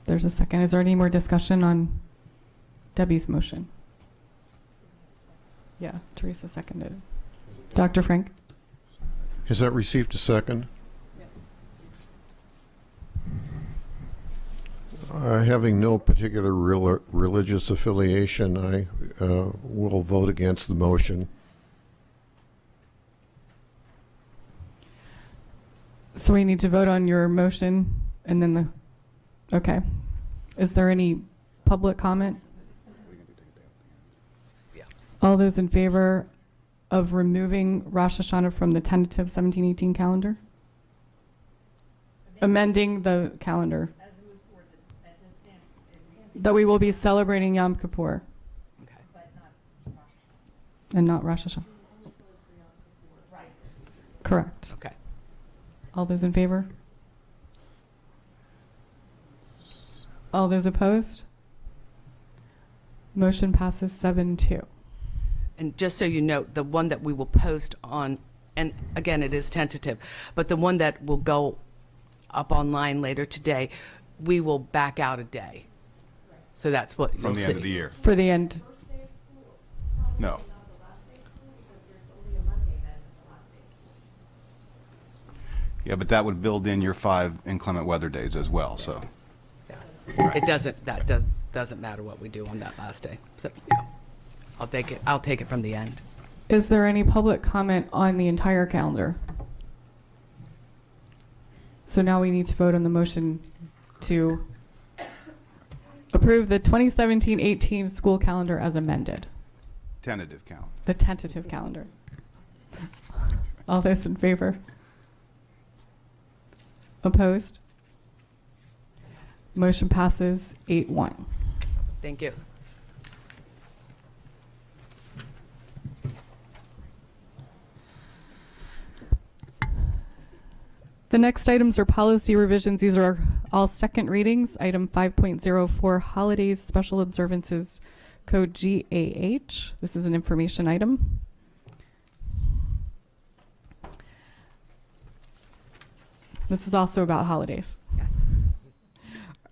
[SPEAKER 1] There's a second. Is there any more discussion on Debbie's motion? Yeah, Teresa seconded. Dr. Frank?
[SPEAKER 21] Has that received a second? Having no particular religious affiliation, I will vote against the motion.
[SPEAKER 1] So we need to vote on your motion and then okay. Is there any public comment?
[SPEAKER 20] Yeah.
[SPEAKER 1] All those in favor of removing Rosh Hashanah from the tentative 17-18 calendar? Amending the calendar. That we will be celebrating Yom Kippur.
[SPEAKER 20] Okay.
[SPEAKER 1] And not Rosh Hashanah. Correct.
[SPEAKER 20] Okay.
[SPEAKER 1] All those in favor? All those opposed? Motion passes 7-2.
[SPEAKER 20] And just so you know, the one that we will post on, and again, it is tentative, but the one that will go up online later today, we will back out a day. So that's what
[SPEAKER 22] From the
[SPEAKER 20] you'll
[SPEAKER 22] end of
[SPEAKER 20] see.
[SPEAKER 22] the year.
[SPEAKER 1] For the end.
[SPEAKER 22] No. Yeah, but that would build in your 5 inclement weather days as well, so.
[SPEAKER 20] It doesn't matter what we do on that last day. So, yeah. I'll take it from the end.
[SPEAKER 1] Is there any public comment on the entire calendar? So now we need to vote on the motion to approve the 2017-18 school calendar as amended.
[SPEAKER 22] Tentative count.
[SPEAKER 1] The tentative calendar. All those in favor? Opposed? Motion passes 8-1.
[SPEAKER 20] Thank you.
[SPEAKER 1] The next items are policy revisions. These are all second readings. Item 5.04, Holidays, Special Observances, Code GAH. This is an information item. This is also about holidays.
[SPEAKER 19] Yes.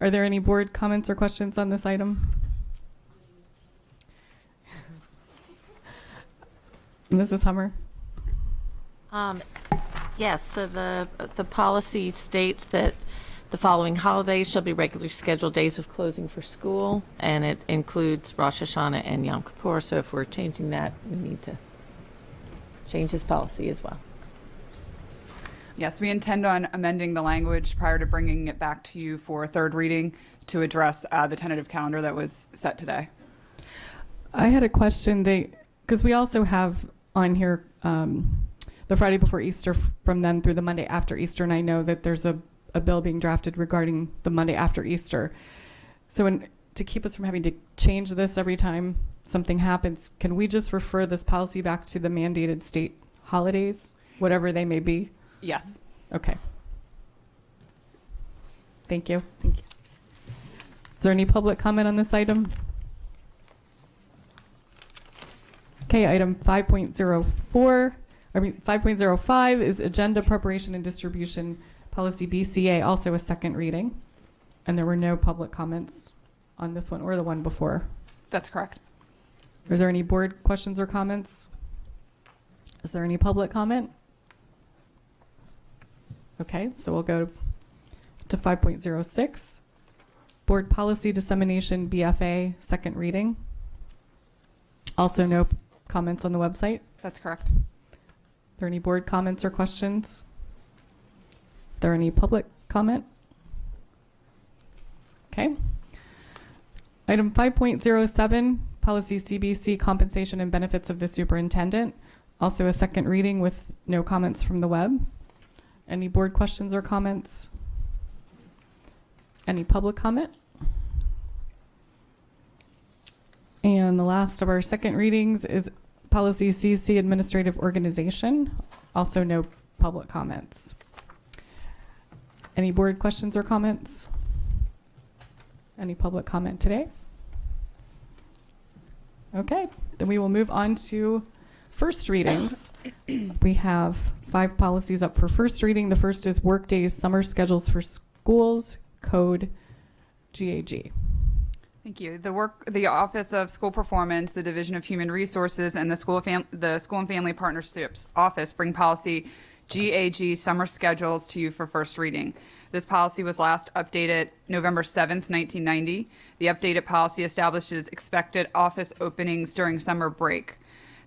[SPEAKER 1] Are there any board comments or questions on this item? Mrs. Hummer?
[SPEAKER 8] Yes, so the policy states that the following holidays shall be regularly scheduled days of closing for school, and it includes Rosh Hashanah and Yom Kippur. So if we're changing that, we need to change this policy as well.
[SPEAKER 2] Yes, we intend on amending the language prior to bringing it back to you for third reading to address the tentative calendar that was set today.
[SPEAKER 1] I had a question. Because we also have on here the Friday before Easter from then through the Monday after Easter, and I know that there's a bill being drafted regarding the Monday after Easter. So to keep us from having to change this every time something happens, can we just refer this policy back to the mandated state holidays, whatever they may be?
[SPEAKER 2] Yes.
[SPEAKER 1] Okay. Thank you. Thank you. Is there any public comment on this item? Okay, item 5.05 is agenda preparation and distribution policy BCA, also a second reading. And there were no public comments on this one or the one before.
[SPEAKER 2] That's correct.
[SPEAKER 1] Is there any board questions or comments? Is there any public comment? Okay, so we'll go to 5.06. Board policy dissemination BFA, second reading. Also no comments on the website?
[SPEAKER 2] That's correct.
[SPEAKER 1] Are there any board comments or questions? Is there any public comment? Okay. Item 5.07, policy CBC, compensation and benefits of the superintendent. Also a second reading with no comments from the web. Any board questions or comments? Any public comment? And the last of our second readings is policy CC, administrative organization. Also no public comments. Any board questions or comments? Any public comment today? Okay, then we will move on to first readings. We have 5 policies up for first reading. The first is workdays, summer schedules for schools, code, GAG.
[SPEAKER 2] Thank you. The Office of School Performance, the Division of Human Resources, and the School and Family Partnerships Office bring policy GAG summer schedules to you for first reading. This policy was last updated November 7th, 1990. The updated policy establishes expected office openings during summer break.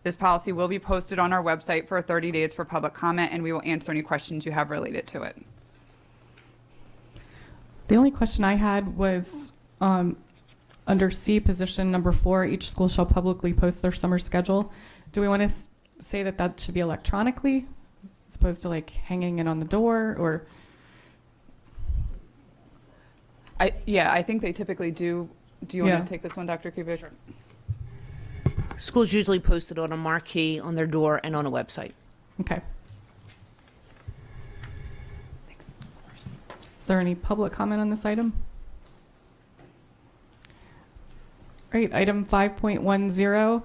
[SPEAKER 2] This policy will be posted on our website for 30 days for public comment, and we will answer any questions you have related to it.
[SPEAKER 1] The only question I had was under C, position number 4, each school shall publicly post their summer schedule. Do we want to say that that should be electronically as opposed to like hanging it on the door, or?
[SPEAKER 2] I think they typically do. Do you want to take this one, Dr. Kubik? Sure.
[SPEAKER 6] Schools usually post it on a marquee on their door and on a website.
[SPEAKER 1] Okay. Thanks. Is there any public comment on this item? All right, item 5.10,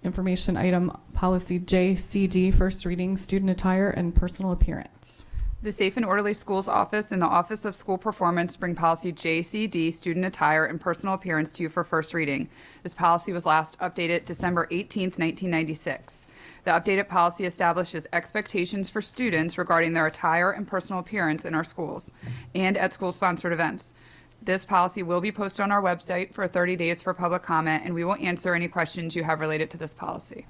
[SPEAKER 1] information item policy JCD, first reading, student attire and personal appearance.
[SPEAKER 2] The Safe and Orderly Schools Office and the Office of School Performance bring policy JCD, student attire and personal appearance, to you for first reading. This policy was last updated December 18th, 1996. The updated policy establishes expectations for students regarding their attire and personal appearance in our schools and at school-sponsored events. This policy will be posted on our website for 30 days for public comment, and we will answer any questions you have related to this policy.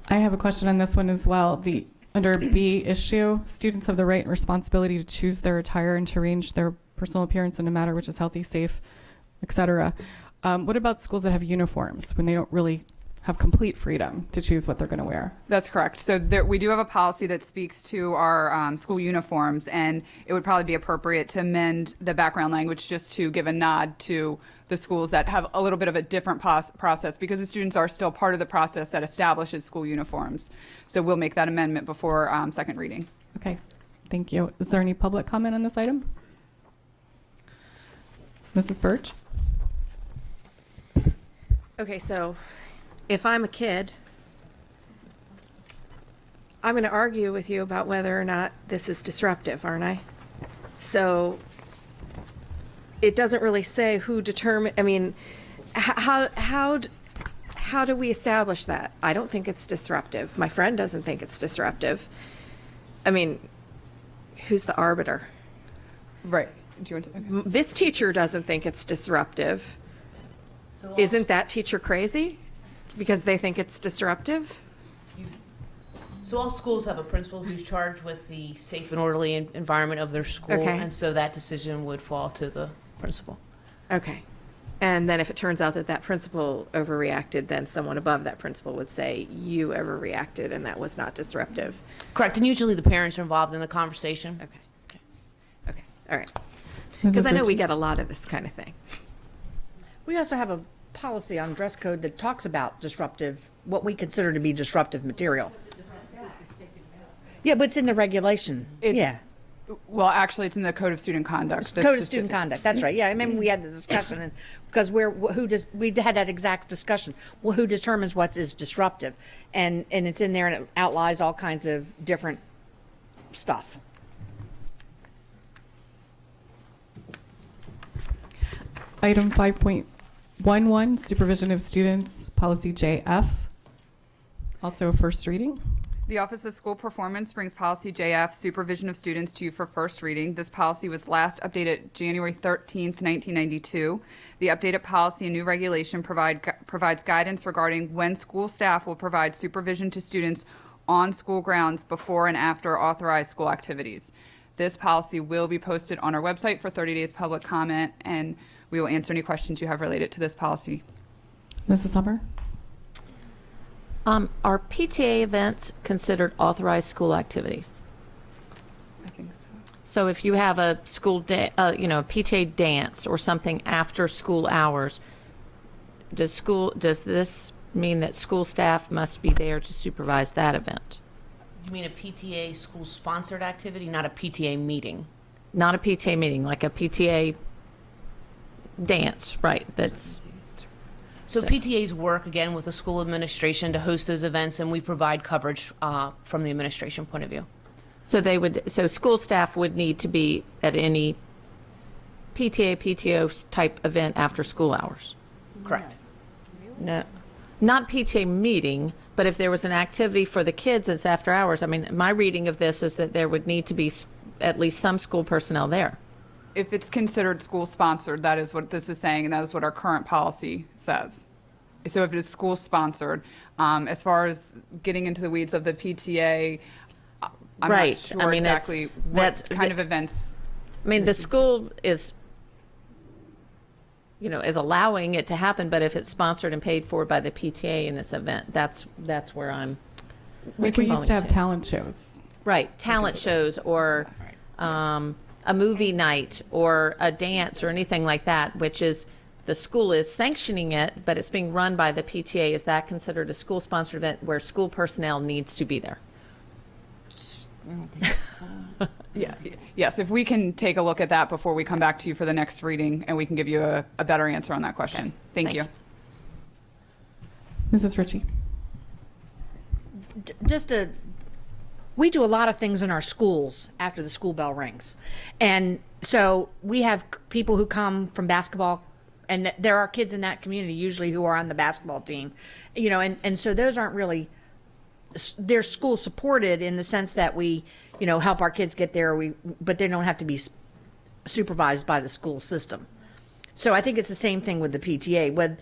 [SPEAKER 1] I have a question on this one as well. Under B issue, students have the right and responsibility to choose their attire and to arrange their personal appearance in a manner which is healthy, safe, etc. What about schools that have uniforms when they don't really have complete freedom to choose what they're going to wear?
[SPEAKER 2] That's correct. So we do have a policy that speaks to our school uniforms, and it would probably be appropriate to amend the background language just to give a nod to the schools that have a little bit of a different process, because the students are still part of the process that establishes school uniforms. So we'll make that amendment before second reading.
[SPEAKER 1] Okay, thank you. Is there any public comment on this item? Mrs. Birch?
[SPEAKER 19] Okay, so if I'm a kid, I'm going to argue with you about whether or not this is disruptive, aren't I? So it doesn't really say who determine. I mean, how do we establish that? I don't think it's disruptive. My friend doesn't think it's disruptive. I mean, who's the arbiter?
[SPEAKER 2] Right. Do you want to?
[SPEAKER 19] This teacher doesn't think it's disruptive. So isn't that teacher crazy because they think it's disruptive?
[SPEAKER 6] So all schools have a principal who's charged with the safe and orderly environment of their school,
[SPEAKER 19] Okay.
[SPEAKER 6] and so that decision would fall to the principal.
[SPEAKER 19] Okay. And then if it turns out that that principal overreacted, then someone above that principal would say, you overreacted and that was not disruptive.
[SPEAKER 6] Correct, and usually the parents are involved in the conversation.
[SPEAKER 19] Okay, all right. Because I know we get a lot of this kind of thing.
[SPEAKER 4] We also have a policy on dress code that talks about disruptive, what we consider to be disruptive material. Yeah, but it's in the regulation. Yeah.
[SPEAKER 2] Well, actually, it's in the Code of Student Conduct.
[SPEAKER 4] Code of Student Conduct. That's right. Yeah, I remember we had the discussion, and because we had that exact discussion. Well, who determines what is disruptive, and it's in there, and it outlines all kinds of different stuff.
[SPEAKER 1] Item 5.11, supervision of students, policy JF. Also a first reading.
[SPEAKER 2] The Office of School Performance brings policy JF, supervision of students, to you for first reading. This policy was last updated January 13th, 1992. The updated policy and new regulation provides guidance regarding when school staff will provide supervision to students on school grounds before and after authorized school activities. This policy will be posted on our website for 30 days public comment, and we will answer any questions you have related to this policy.
[SPEAKER 1] Mrs. Summer?
[SPEAKER 8] Are PTA events considered authorized school activities?
[SPEAKER 2] I think so.
[SPEAKER 8] So if you have a school day, a PTA dance or something after school hours, does this mean that school staff must be there to supervise that event?
[SPEAKER 6] You mean a PTA school-sponsored activity, not a PTA meeting?
[SPEAKER 8] Not a PTA meeting, like a PTA dance, right?
[SPEAKER 6] So PTAs work, again, with the school administration to host those events, and we provide coverage from the administration point of view.
[SPEAKER 8] So school staff would need to be at any PTA, PTO type event after school hours?
[SPEAKER 6] Correct.
[SPEAKER 8] No, not PTA meeting, but if there was an activity for the kids that's after hours, I mean, my reading of this is that there would need to be at least some school personnel there.
[SPEAKER 2] If it's considered school-sponsored, that is what this is saying, and that is what our current policy says. So if it is school-sponsored, as far as getting into the weeds of the PTA, I'm
[SPEAKER 8] Right.
[SPEAKER 2] not sure
[SPEAKER 8] I mean,
[SPEAKER 2] exactly what kind of events.
[SPEAKER 8] I mean, the school is allowing it to happen, but if it's sponsored and paid for by the PTA in this event, that's where I'm.
[SPEAKER 1] Like we used to have talent shows.
[SPEAKER 8] Right, talent shows or a movie night or a dance or anything like that, which is the school is sanctioning it, but it's being run by the PTA. Is that considered a school-sponsored event where school personnel needs to be there?
[SPEAKER 2] Yeah. Yes, if we can take a look at that before we come back to you for the next reading, and we can give you a better answer on that question.
[SPEAKER 8] Okay.
[SPEAKER 2] Thank you.
[SPEAKER 1] Mrs. Ritchie.
[SPEAKER 4] We do a lot of things in our schools after the school bell rings. And so we have people who come from basketball, and there are kids in that community usually who are on the basketball team, and so those aren't really, they're school supported in the sense that we, help our kids get there, but they don't have to be supervised by the school system. So I think it's the same thing with the PTA.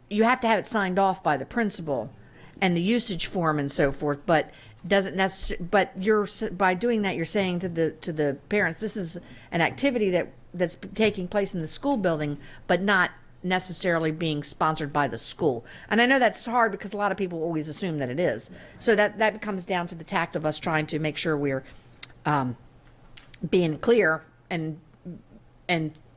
[SPEAKER 4] You have to have it signed off by the principal and the usage form and so forth, but doesn't necessarily. But by doing that, you're saying to the parents, this is an activity that's taking place in the school building, but not necessarily being sponsored by the school. And I know that's hard because a lot of people always assume that it is. So that comes down to the tact of us trying to make sure we're being clear and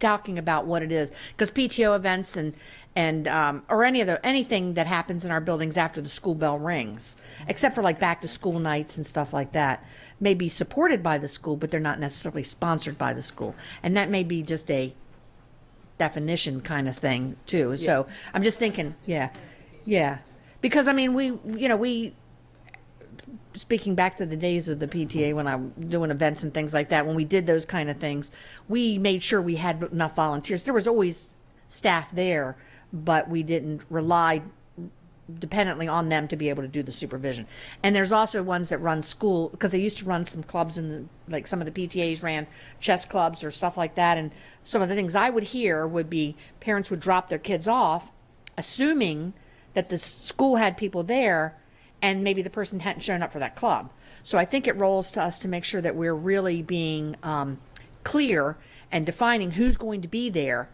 [SPEAKER 4] talking about what it is, because PTO events and or anything that happens in our buildings after the school bell rings, except for like back to school nights and stuff like that, may be supported by the school, but they're not necessarily sponsored by the school, and that may be just a definition kind of thing too. So I'm just thinking, yeah, because I mean we. Speaking back to the days of the PTA when I'm doing events and things like that, when we did those kind of things, we made sure we had enough volunteers. There was always staff there, but we didn't rely dependently on them to be able to do the supervision. And there's also ones that run school, because they used to run some clubs, like some of the PTAs ran chess clubs or stuff like that. And some of the things I would hear would be parents would drop their kids off, assuming that the school had people there, and maybe the person hadn't shown up for that club. So I think it rolls to us to make sure that we're really being clear and defining who's going to be there.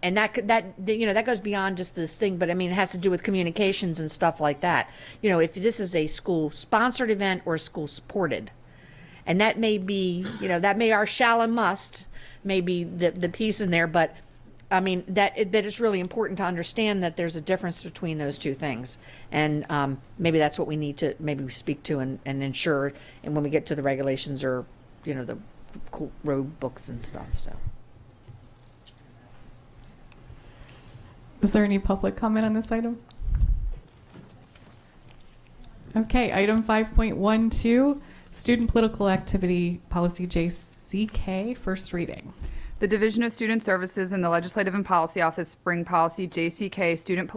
[SPEAKER 4] And that goes beyond just this thing, but I mean, it has to do with communications and stuff like that. If this is a school-sponsored event or school-supported. And that may be, our shall and must, may be the piece in there, but I mean, that it's really important to understand that there's a difference between those two things. And maybe that's what we need to maybe speak to and ensure, and when we get to the regulations or, the road books and stuff, so.
[SPEAKER 1] Is there any public comment on this item? Okay, item 5.12, Student Political Activity Policy JCK, first reading.
[SPEAKER 2] The Division of Student Services and the Legislative and Policy Office bring policy JCK, Student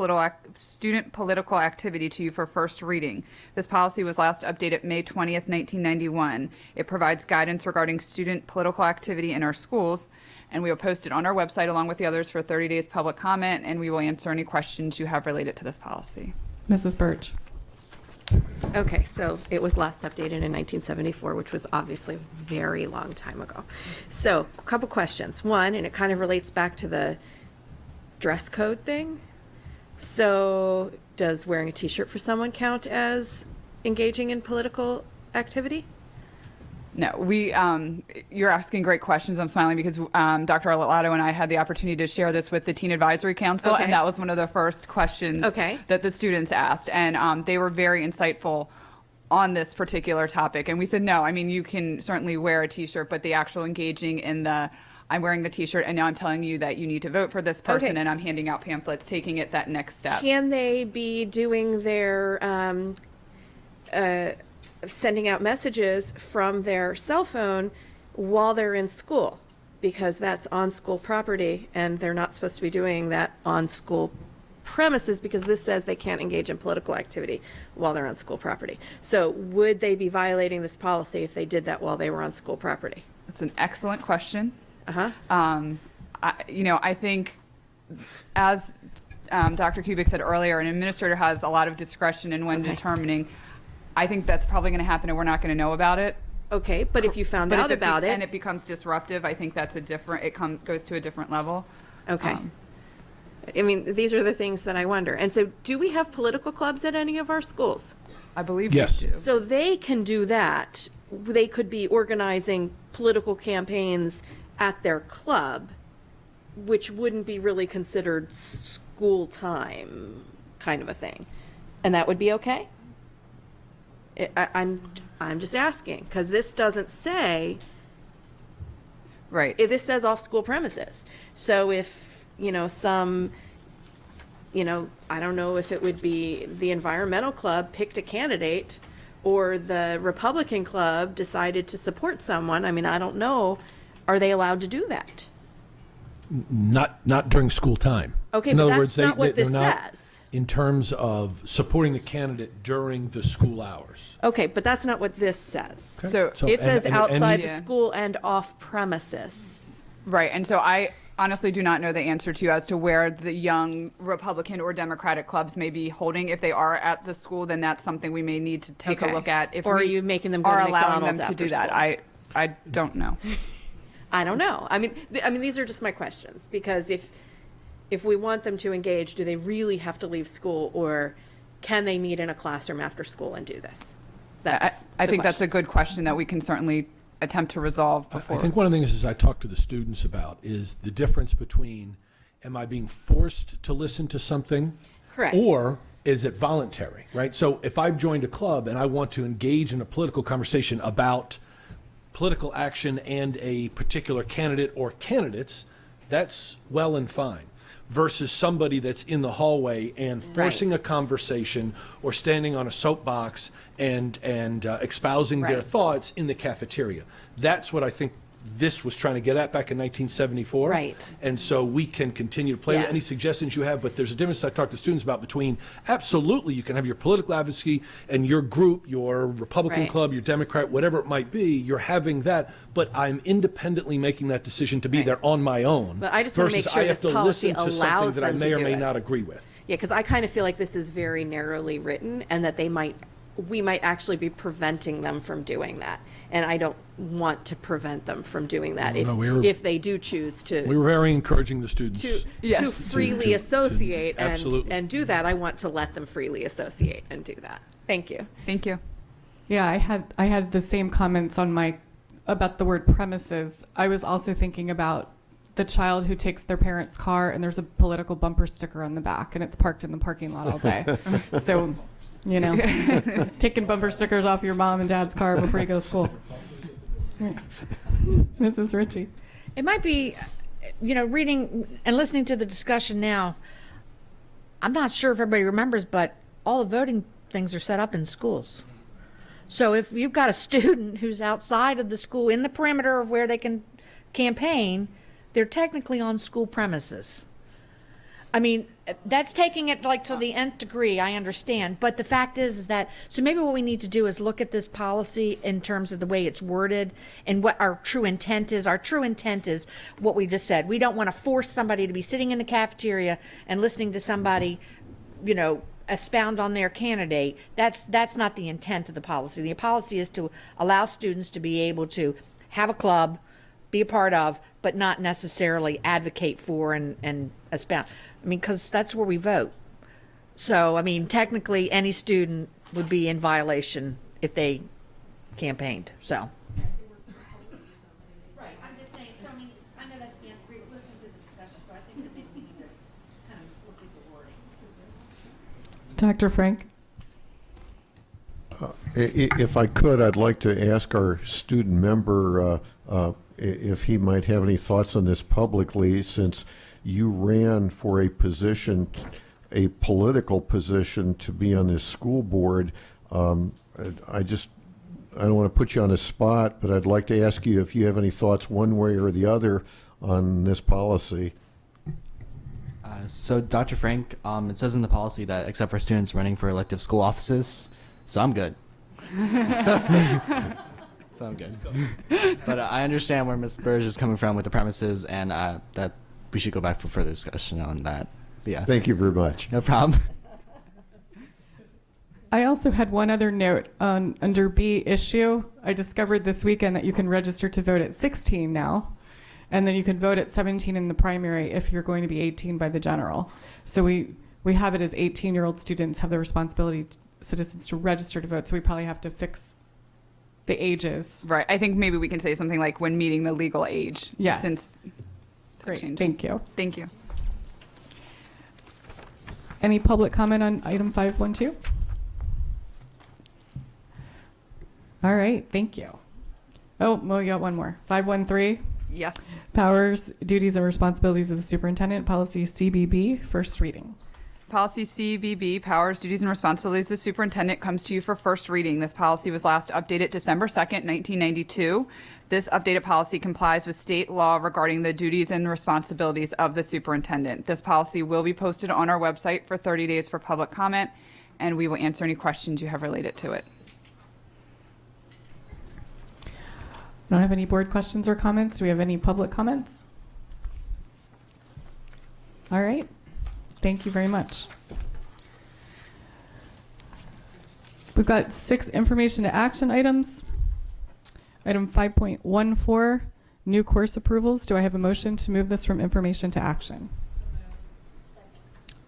[SPEAKER 2] Political Activity, to you for first reading. This policy was last updated May 20th, 1991. It provides guidance regarding student political activity in our schools, and we will post it on our website along with the others for 30 days public comment, and we will answer any questions you have related to this policy.
[SPEAKER 1] Mrs. Birch.
[SPEAKER 19] Okay, so it was last updated in 1974, which was obviously a very long time ago. So a couple questions. One, and it kind of relates back to the dress code thing. So does wearing a t-shirt for someone count as engaging in political activity?
[SPEAKER 2] No, you're asking great questions. I'm smiling because Dr. Arlotto and I had the opportunity to share this with the Teen Advisory Council,
[SPEAKER 19] Okay.
[SPEAKER 2] and that was one of the first questions that the students asked, and they were very insightful on this particular topic. And we said, no, I mean, you can certainly wear a T-shirt, but the actual engaging in the, I'm wearing the T-shirt, and now I'm telling you that you need to vote for this person,
[SPEAKER 19] Okay.
[SPEAKER 2] and I'm handing out pamphlets, taking it that next step.
[SPEAKER 19] Can they be doing their sending out messages from their cell phone while they're in school? Because that's on school property, and they're not supposed to be doing that on school premises, because this says they can't engage in political activity while they're on school property. So would they be violating this policy if they did that while they were on school property?
[SPEAKER 2] That's an excellent question.
[SPEAKER 19] Uh-huh.
[SPEAKER 2] I think, as Dr. Kubik said earlier, an administrator has a lot of discretion in when determining. I think that's probably going to happen, and we're not going to know about it.
[SPEAKER 19] Okay, but if you found out about it,
[SPEAKER 2] and it becomes disruptive, I think that's goes to a different level.
[SPEAKER 19] Okay. I mean, these are the things that I wonder. And so, do we have political clubs at any of our schools?
[SPEAKER 2] I believe
[SPEAKER 11] Yes.
[SPEAKER 2] we do.
[SPEAKER 19] So they can do that. They could be organizing political campaigns at their club, which wouldn't be really considered school time kind of a thing. And that would be okay? I'm just asking, because this doesn't say.
[SPEAKER 2] Right.
[SPEAKER 19] This says off school premises. So if, I don't know if it would be the environmental club picked a candidate or the Republican club decided to support someone. I mean, I don't know. Are they allowed to do that?
[SPEAKER 11] Not during school time.
[SPEAKER 19] Okay,
[SPEAKER 11] in
[SPEAKER 19] but
[SPEAKER 11] other
[SPEAKER 19] that's
[SPEAKER 11] words,
[SPEAKER 19] not what
[SPEAKER 11] they're
[SPEAKER 19] this
[SPEAKER 11] not
[SPEAKER 19] says.
[SPEAKER 11] in terms of supporting the candidate during the school hours.
[SPEAKER 19] Okay, but that's not what this says.
[SPEAKER 2] So
[SPEAKER 19] it says outside the
[SPEAKER 2] Yeah.
[SPEAKER 19] school and off premises.
[SPEAKER 2] Right, and so I honestly do not know the answer to you as to where the young Republican or Democratic clubs may be holding. If they are at the school, then that's something we may need to take a look at. If
[SPEAKER 19] Or
[SPEAKER 2] we
[SPEAKER 19] are you making them go
[SPEAKER 2] are
[SPEAKER 19] to
[SPEAKER 2] allowing them
[SPEAKER 19] McDonald's
[SPEAKER 2] to
[SPEAKER 19] after
[SPEAKER 2] do that?
[SPEAKER 19] school?
[SPEAKER 2] I don't know.
[SPEAKER 19] I don't know. I mean, these are just my questions, because if we want them to engage, do they really have to leave school, or can they meet in a classroom after school and do this?
[SPEAKER 2] I think that's a good question that we can certainly attempt to resolve before.
[SPEAKER 11] I think one of the things I talk to the students about is the difference between, am I being forced to listen to something?
[SPEAKER 19] Correct.
[SPEAKER 11] Or is it voluntary, right? So if I've joined a club and I want to engage in a political conversation about political action and a particular candidate or candidates, that's well and fine. Versus somebody that's in the hallway and forcing a conversation or standing on a soapbox and espousing their thoughts in the cafeteria. That's what I think this was trying to get at back in 1974.
[SPEAKER 19] Right.
[SPEAKER 11] And so we can continue to play with any suggestions you have, but there's a difference I talk to students about between absolutely you can have your political advocacy and your group, your Republican club, your Democrat, whatever it might be, you're having that, but I'm independently making that decision to be there on my own.
[SPEAKER 19] But I just want to make
[SPEAKER 11] versus
[SPEAKER 19] sure
[SPEAKER 11] I have
[SPEAKER 19] this
[SPEAKER 11] to
[SPEAKER 19] policy
[SPEAKER 11] listen to something
[SPEAKER 19] allows
[SPEAKER 11] that I
[SPEAKER 19] them
[SPEAKER 11] may
[SPEAKER 19] to
[SPEAKER 11] or
[SPEAKER 19] do
[SPEAKER 11] may
[SPEAKER 19] it.
[SPEAKER 11] not agree with.
[SPEAKER 19] Yeah, because I kind of feel like this is very narrowly written, and that we might actually be preventing them from doing that. And I don't want to prevent them from doing that if they do choose to.
[SPEAKER 11] We were very encouraging the students
[SPEAKER 19] to freely associate
[SPEAKER 11] absolutely.
[SPEAKER 19] and do that. I want to let them freely associate and do that. Thank you.
[SPEAKER 2] Thank you.
[SPEAKER 1] Yeah, I had the same comments about the word premises. I was also thinking about the child who takes their parents' car and there's a political bumper sticker on the back and it's parked in the parking lot all day. So, taking bumper stickers off your mom and dad's car before you go to school. Mrs. Ritchie.
[SPEAKER 4] It might be, reading and listening to the discussion now, I'm not sure if everybody remembers, but all the voting things are set up in schools. So if you've got a student who's outside of the school, in the perimeter of where they can campaign, they're technically on school premises. I mean, that's taking it to the nth degree, I understand. But the fact is that, so maybe what we need to do is look at this policy in terms of the way it's worded and what our true intent is. Our true intent is what we just said. We don't want to force somebody to be sitting in the cafeteria and listening to somebody, expound on their candidate. That's not the intent of the policy. The policy is to allow students to be able to have a club, be a part of, but not necessarily advocate for and expound. I mean, because that's where we vote. So, I mean, technically, any student would be in violation if they campaigned. So,
[SPEAKER 1] Dr. Frank?
[SPEAKER 21] If I could, I'd like to ask our student member if he might have any thoughts on this publicly, since you ran for a position, a political position, to be on this school board. I don't want to put you on the spot, but I'd like to ask you if you have any thoughts one way or the other on this policy.
[SPEAKER 5] So, Dr. Frank, it says in the policy that except for students running for elective school offices, so I'm good. So I'm good. But I understand where Ms. Burge is coming from with the premises, and that we should go back for further discussion on that. But yeah.
[SPEAKER 21] Thank you very much.
[SPEAKER 5] No problem.
[SPEAKER 1] I also had one other note on under B issue. I discovered this weekend that you can register to vote at 16 now, and then you can vote at 17 in the primary if you're going to be 18 by the general. So we have it as 18-year-old students have the responsibility, citizens, to register to vote. So we probably have to fix the ages.
[SPEAKER 2] Right. I think maybe we can say something like when meeting the legal age.
[SPEAKER 1] Yes.
[SPEAKER 2] Since
[SPEAKER 1] Great.
[SPEAKER 2] changes.
[SPEAKER 1] Thank you.
[SPEAKER 2] Thank you.
[SPEAKER 1] Any public comment on item 512? All right. Thank you. Oh, well, you got one more. 513.
[SPEAKER 2] Yes.
[SPEAKER 1] Powers, duties, and responsibilities of the superintendent. Policy CBB. First reading.
[SPEAKER 2] Policy CBB, powers, duties, and responsibilities of the superintendent, comes to you for first reading. This policy was last updated December 2nd, 1992. This updated policy complies with state law regarding the duties and responsibilities of the superintendent. This policy will be posted on our website for 30 days for public comment, and we will answer any questions you have related to it.
[SPEAKER 1] Don't have any board questions or comments. Do we have any public comments? All right. Thank you very much. We've got 6 information to action items. Item 5.14, new course approvals. Do I have a motion to move this from information to action?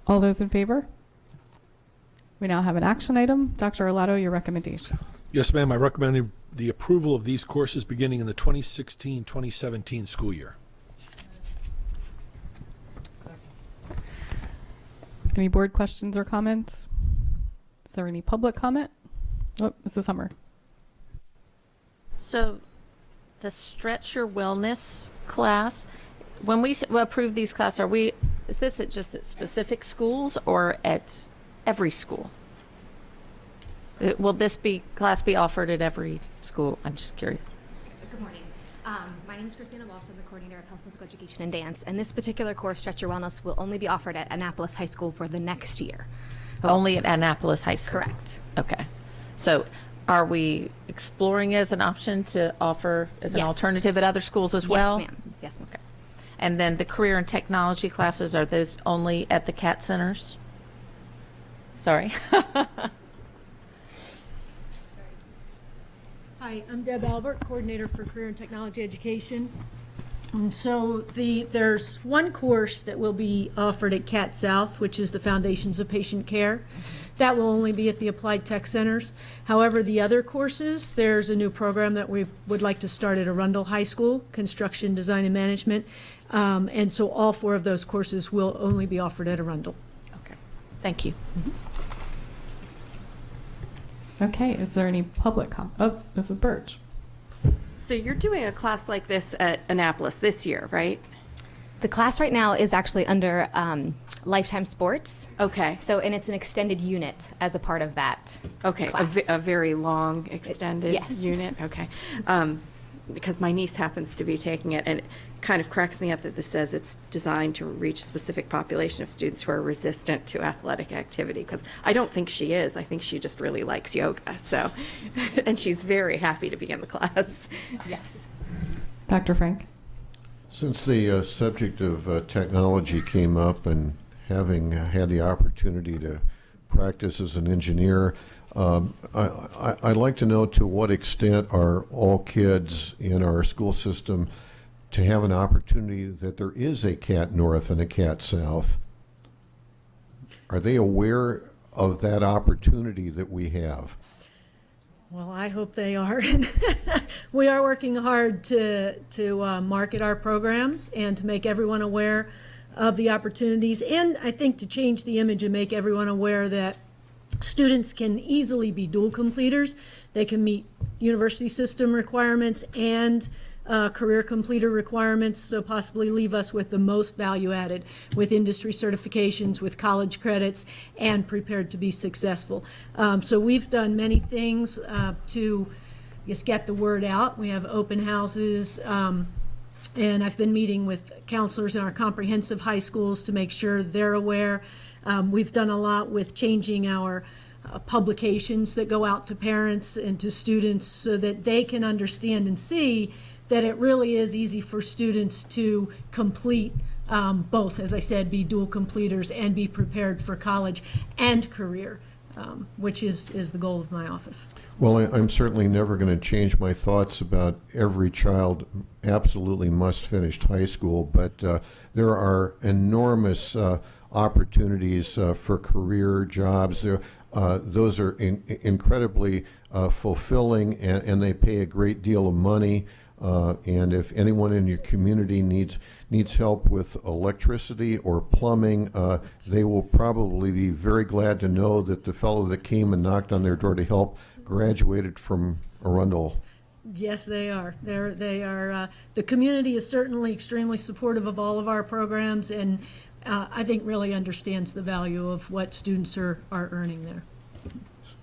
[SPEAKER 1] All those in favor? We now have an action item. Dr. Arlato, your recommendation.
[SPEAKER 11] Yes, ma'am. I recommend the approval of these courses beginning in the 2016-2017 school year.
[SPEAKER 1] Any board questions or comments? Is there any public comment? Oh, Mrs. Hummer.
[SPEAKER 8] So the Stretch Your Wellness class, when we approve these classes, is this just at specific schools or at every school? Will this class be offered at every school? I'm just curious.
[SPEAKER 7] Good morning. My name is Christina Walsh. I'm the coordinator of Health, Physical Education, and Dance. And this particular course, Stretch Your Wellness, will only be offered at Annapolis High School for the next year.
[SPEAKER 8] Only at Annapolis High School?
[SPEAKER 7] Correct.
[SPEAKER 8] Okay. So are we exploring it as an option to offer as an alternative at other schools as well?
[SPEAKER 7] Yes, ma'am. Yes, ma'am.
[SPEAKER 8] Okay. And then the career and technology classes, are those only at the CAT centers? Sorry.
[SPEAKER 23] Hi, I'm Deb Albert, Coordinator for Career and Technology Education. So there's one course that will be offered at CAT South, which is the Foundations of Patient Care. That will only be at the Applied Tech Centers. However, the other courses, there's a new program that we would like to start at Arundel High School, Construction, Design, and Management. And so all 4 of those courses will only be offered at Arundel.
[SPEAKER 8] Okay. Thank you.
[SPEAKER 1] Okay, is there any public comment? Oh, Mrs. Birch.
[SPEAKER 19] So you're doing a class like this at Annapolis this year, right?
[SPEAKER 7] The class right now is actually under Lifetime Sports.
[SPEAKER 19] Okay.
[SPEAKER 7] So, and it's an extended unit as a part of that.
[SPEAKER 19] Okay,
[SPEAKER 7] class.
[SPEAKER 19] a very long extended
[SPEAKER 7] Yes.
[SPEAKER 19] unit. Okay. Because my niece happens to be taking it, and it kind of cracks me up that this says it's designed to reach a specific population of students who are resistant to athletic activity, because I don't think she is. I think she just really likes yoga. So, and she's very happy to be in the class.
[SPEAKER 7] Yes.
[SPEAKER 1] Dr. Frank.
[SPEAKER 21] Since the subject of technology came up, and having had the opportunity to practice as an engineer, I'd like to know to what extent are all kids in our school system to have an opportunity that there is a CAT North and a CAT South. Are they aware of that opportunity that we have?
[SPEAKER 23] Well, I hope they are. We are working hard to market our programs and to make everyone aware of the opportunities, and I think to change the image and make everyone aware that Students can easily be dual completers. They can meet university system requirements and career completer requirements, so possibly leave us with the most value added with industry certifications, with college credits, and prepared to be successful. So we've done many things to just get the word out. We have open houses, and I've been meeting with counselors in our comprehensive high schools to make sure they're aware. We've done a lot with changing our publications that go out to parents and to students so that they can understand and see that it really is easy for students to complete both, as I said, be dual completers and be prepared for college and career, which is the goal of my office.
[SPEAKER 21] Well, I'm certainly never going to change my thoughts about every child absolutely must finish high school, but there are enormous opportunities for career jobs. Those are incredibly fulfilling, and they pay a great deal of money. And if anyone in your community needs help with electricity or plumbing, they will probably be very glad to know that the fellow that came and knocked on their door to help graduated from Arundel.
[SPEAKER 23] Yes, they are. They are. The community is certainly extremely supportive of all of our programs, and I think really understands the value of what students are earning there.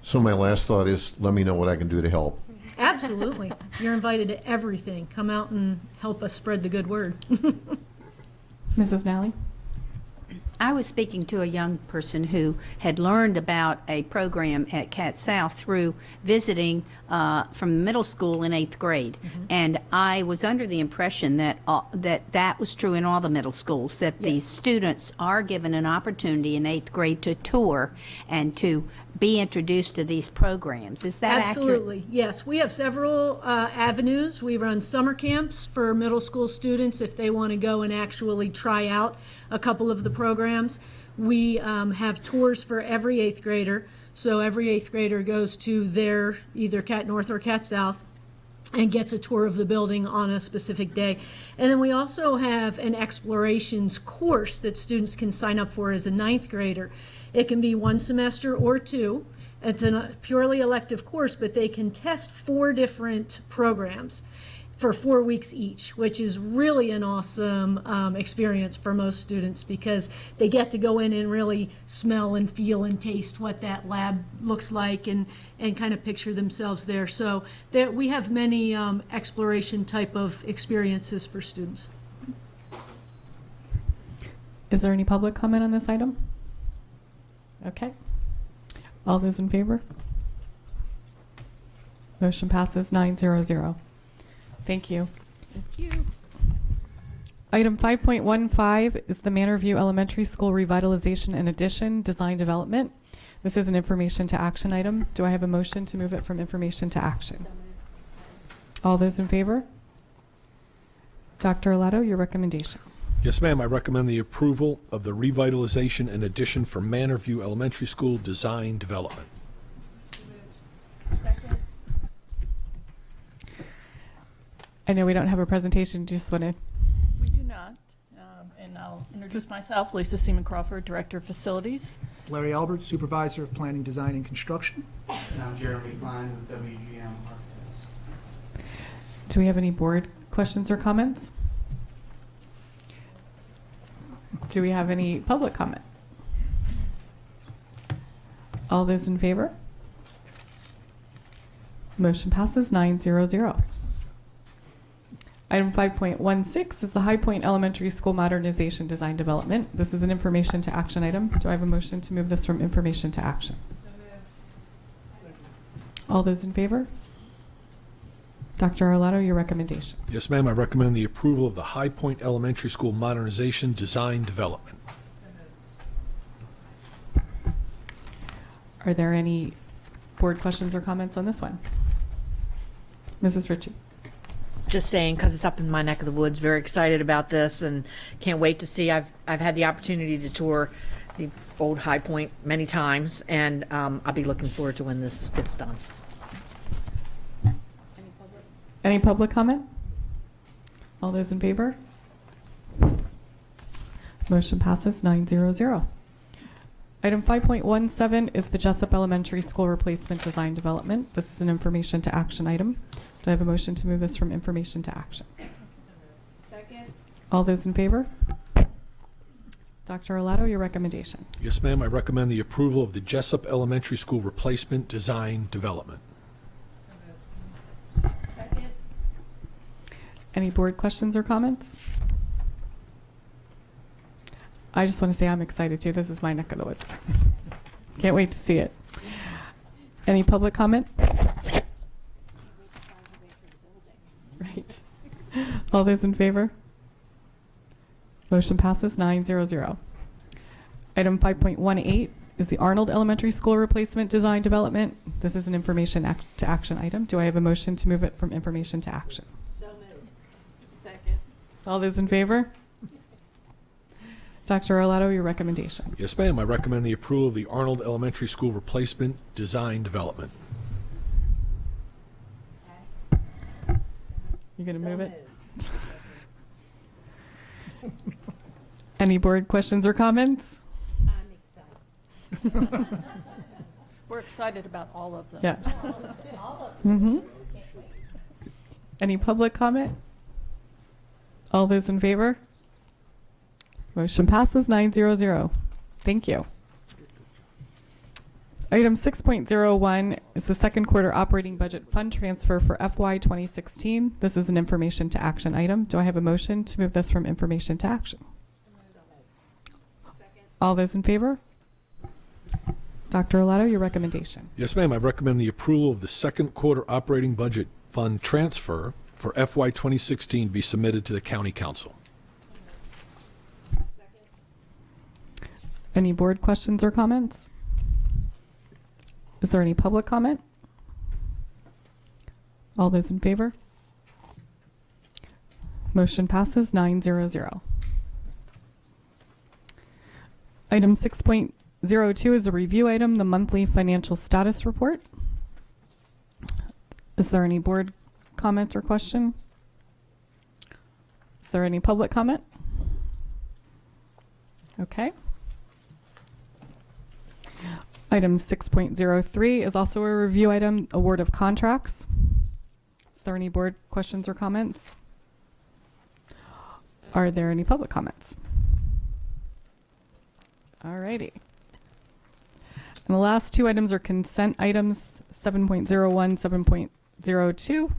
[SPEAKER 21] So my last thought is, let me know what I can do to help.
[SPEAKER 23] Absolutely. You're invited to everything. Come out and help us spread the good word.
[SPEAKER 1] Mrs. Nally?
[SPEAKER 3] I was speaking to a young person who had learned about a program at Cat South through visiting from middle school in 8th grade. And I was under the impression that that was true in all the middle schools, that these students are given an opportunity in 8th grade to tour and to be introduced to these programs. Is that
[SPEAKER 23] Absolutely,
[SPEAKER 3] accurate?
[SPEAKER 23] yes. We have several avenues. We run summer camps for middle school students if they want to go and actually try out a couple of the programs. We have tours for every 8th grader. So every 8th grader goes to their either Cat North or Cat South and gets a tour of the building on a specific day. And then we also have an explorations course that students can sign up for as a 9th grader. It can be 1 semester or 2. It's a purely elective course, but they can test 4 different programs for 4 weeks each, which is really an awesome experience for most students because they get to go in and really smell and feel and taste what that lab looks like and kind of picture themselves there. So we have many exploration type of experiences for students.
[SPEAKER 1] Is there any public comment on this item? Okay. All those in favor? Motion passes 900. Thank you.
[SPEAKER 23] Thank you.
[SPEAKER 1] Item 5.15 is the Manor View Elementary School Revitalization and Addition Design Development. This is an information to action item. Do I have a motion to move it from information to action? All those in favor? Dr. Arlato, your recommendation.
[SPEAKER 11] Yes, ma'am. I recommend the approval of the revitalization and addition for Manor View Elementary School design development.
[SPEAKER 1] I know we don't have a presentation. Just want to.
[SPEAKER 9] We do not. And I'll introduce myself, Lisa Seaman Crawford, Director of Facilities.
[SPEAKER 10] Larry Albert, Supervisor of Planning, Design, and Construction.
[SPEAKER 24] And I'm Jeremy Klein with WGM Architects.
[SPEAKER 1] Do we have any board questions or comments? Do we have any public comment? All those in favor? Motion passes 900. Item 5.16 is the High Point Elementary School Modernization Design Development. This is an information to action item. Do I have a motion to move this from information to action? All those in favor? Dr. Arlato, your recommendation.
[SPEAKER 11] Yes, ma'am. I recommend the approval of the High Point Elementary School modernization design development.
[SPEAKER 1] Are there any board questions or comments on this one? Mrs. Ritchie.
[SPEAKER 4] Just saying, because it's up in my neck of the woods, very excited about this and can't wait to see. I've had the opportunity to tour the old High Point many times, and I'll be looking forward to when this gets done.
[SPEAKER 1] Any public comment? All those in favor? Motion passes 900. Item 5.17 is the Jessup Elementary School Replacement Design Development. This is an information to action item. Do I have a motion to move this from information to action?
[SPEAKER 4] Second.
[SPEAKER 1] All those in favor? Dr. Arlato, your recommendation.
[SPEAKER 11] Yes, ma'am. I recommend the approval of the Jessup Elementary School Replacement Design Development.
[SPEAKER 4] Second.
[SPEAKER 1] Any board questions or comments? I just want to say I'm excited too. This is my neck of the woods. Can't wait to see it. Any public comment? Right. All those in favor? Motion passes 900. Item 5.18 is the Arnold Elementary School Replacement Design Development. This is an information to action item. Do I have a motion to move it from information to action?
[SPEAKER 4] So moved. Second.
[SPEAKER 1] All those in favor? Dr. Arlato, your recommendation.
[SPEAKER 11] Yes, ma'am. I recommend the approval of the Arnold Elementary School Replacement Design Development.
[SPEAKER 1] You going to move it? Any board questions or comments?
[SPEAKER 4] I'm excited.
[SPEAKER 9] We're excited about all of them.
[SPEAKER 1] Yes.
[SPEAKER 4] All of them.
[SPEAKER 1] Mm-hmm. Any public comment? All those in favor? Motion passes 900. Thank you. Item 6.01 is the second quarter operating budget fund transfer for FY 2016. This is an information to action item. Do I have a motion to move this from information to action? All those in favor? Dr. Arlato, your recommendation.
[SPEAKER 11] Yes, ma'am. I recommend the approval of the second quarter operating budget fund transfer for FY 2016 be submitted to the County Council.
[SPEAKER 1] Any board questions or comments? Is there any public comment? All those in favor? Motion passes 900. Item 6.02 is a review item, the monthly financial status report. Is there any board comment or question? Is there any public comment? Okay. Item 6.03 is also a review item, award of contracts. Is there any board questions or comments? Are there any public comments? All righty. And the last two items are consent items, 7.01, 7.02.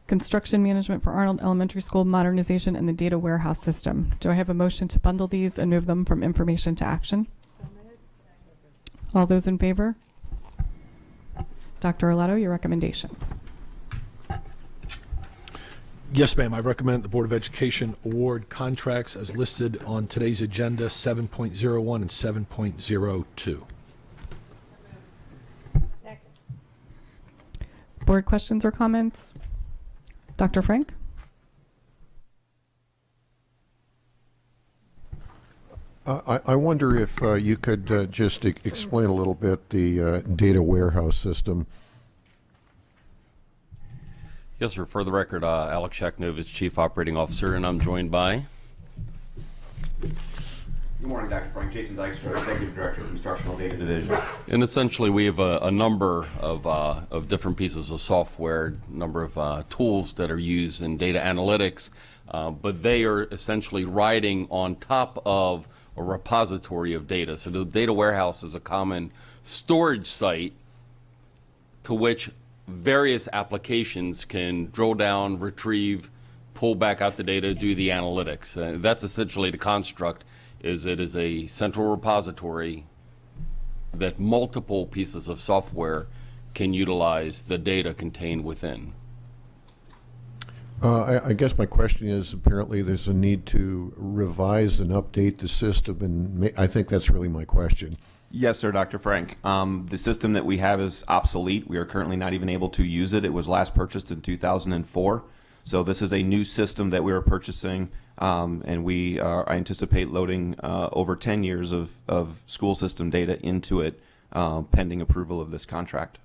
[SPEAKER 1] Construction management for Arnold Elementary School modernization and the data warehouse system. Do I have a motion to bundle these and move them from information to action? All those in favor? Dr. Arlato, your recommendation.
[SPEAKER 11] Yes, ma'am. I recommend the Board of Education award contracts as listed on today's agenda, 7.01 and 7.02.
[SPEAKER 4] Second.
[SPEAKER 1] Board questions or comments? Dr. Frank?
[SPEAKER 21] I wonder if you could just explain a little bit the data warehouse system.
[SPEAKER 12] Yes, sir. For the record, Alex Sheknovich, Chief Operating Officer, and I'm joined by...
[SPEAKER 13] Good morning, Dr. Frank. Jason Dykstra, Executive Director of Instructional Data Division.
[SPEAKER 12] And essentially, we have a number of different pieces of software, number of tools that are used in data analytics, but they are essentially riding on top of a repository of data. So the data warehouse is a common storage site to which various applications can drill down, retrieve, pull back out the data, do the analytics. That's essentially the construct. It is a central repository that multiple pieces of software can utilize the data contained within.
[SPEAKER 21] I guess my question is, apparently there's a need to revise and update the system, and I think that's really my question.
[SPEAKER 13] Yes, sir, Dr. Frank. The system that we have is obsolete. We are currently not even able to use it. It was last purchased in 2004. So this is a new system that we are purchasing, and I anticipate loading over 10 years of school system data into it pending approval of this contract.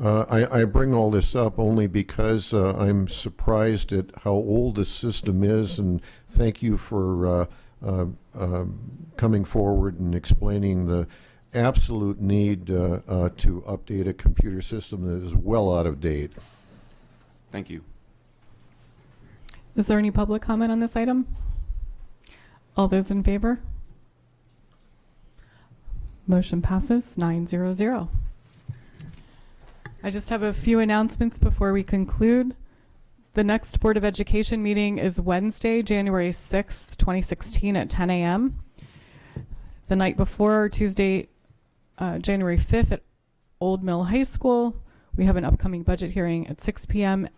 [SPEAKER 21] I bring all this up only because I'm surprised at how old this system is, and thank you for coming forward and explaining the absolute need to update a computer system that is well out of date.
[SPEAKER 13] Thank you.
[SPEAKER 1] Is there any public comment on this item? All those in favor? Motion passes 900. I just have a few announcements before we conclude. The next Board of Education meeting is Wednesday, January 6th, 2016 at 10 a.m. The night before, Tuesday, January 5th at Old Mill High School, we have an upcoming budget hearing at 6 p.m.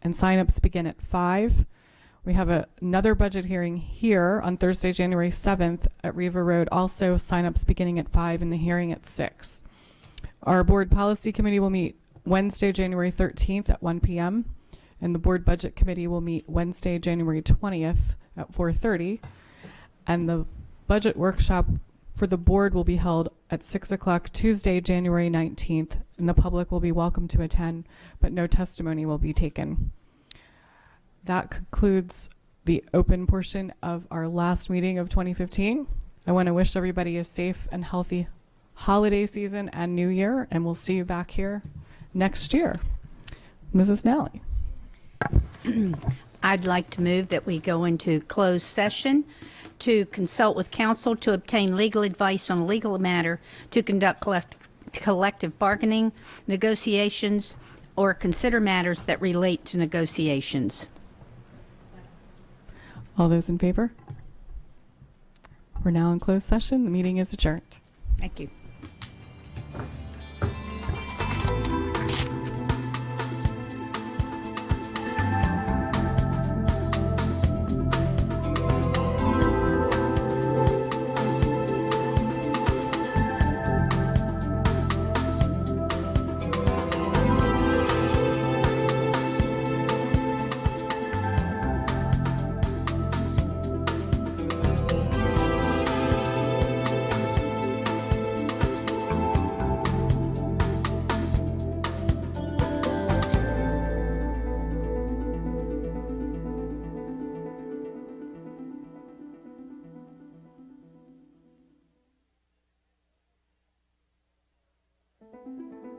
[SPEAKER 1] and sign-ups begin at 5. We have another budget hearing here on Thursday, January 7th at Riva Road, also sign-ups beginning at 5 and the hearing at 6. Our Board Policy Committee will meet Wednesday, January 13th at 1 p.m. and the Board Budget Committee will meet Wednesday, January 20th at 4:30. And the budget workshop for the board will be held at 6 o'clock Tuesday, January 19th, and the public will be welcome to attend, but no testimony will be taken. That concludes the open portion of our last meeting of 2015. I want to wish everybody a safe and healthy holiday season and new year, and we'll see you back here next year. Mrs. Nally.
[SPEAKER 3] I'd like to move that we go into closed session to consult with counsel to obtain legal advice on a legal matter, to conduct collective bargaining, negotiations, or consider matters that relate to negotiations.
[SPEAKER 1] All those in favor? We're now in closed session. The meeting is adjourned.
[SPEAKER 3] Thank you.
[SPEAKER 15] Thank you.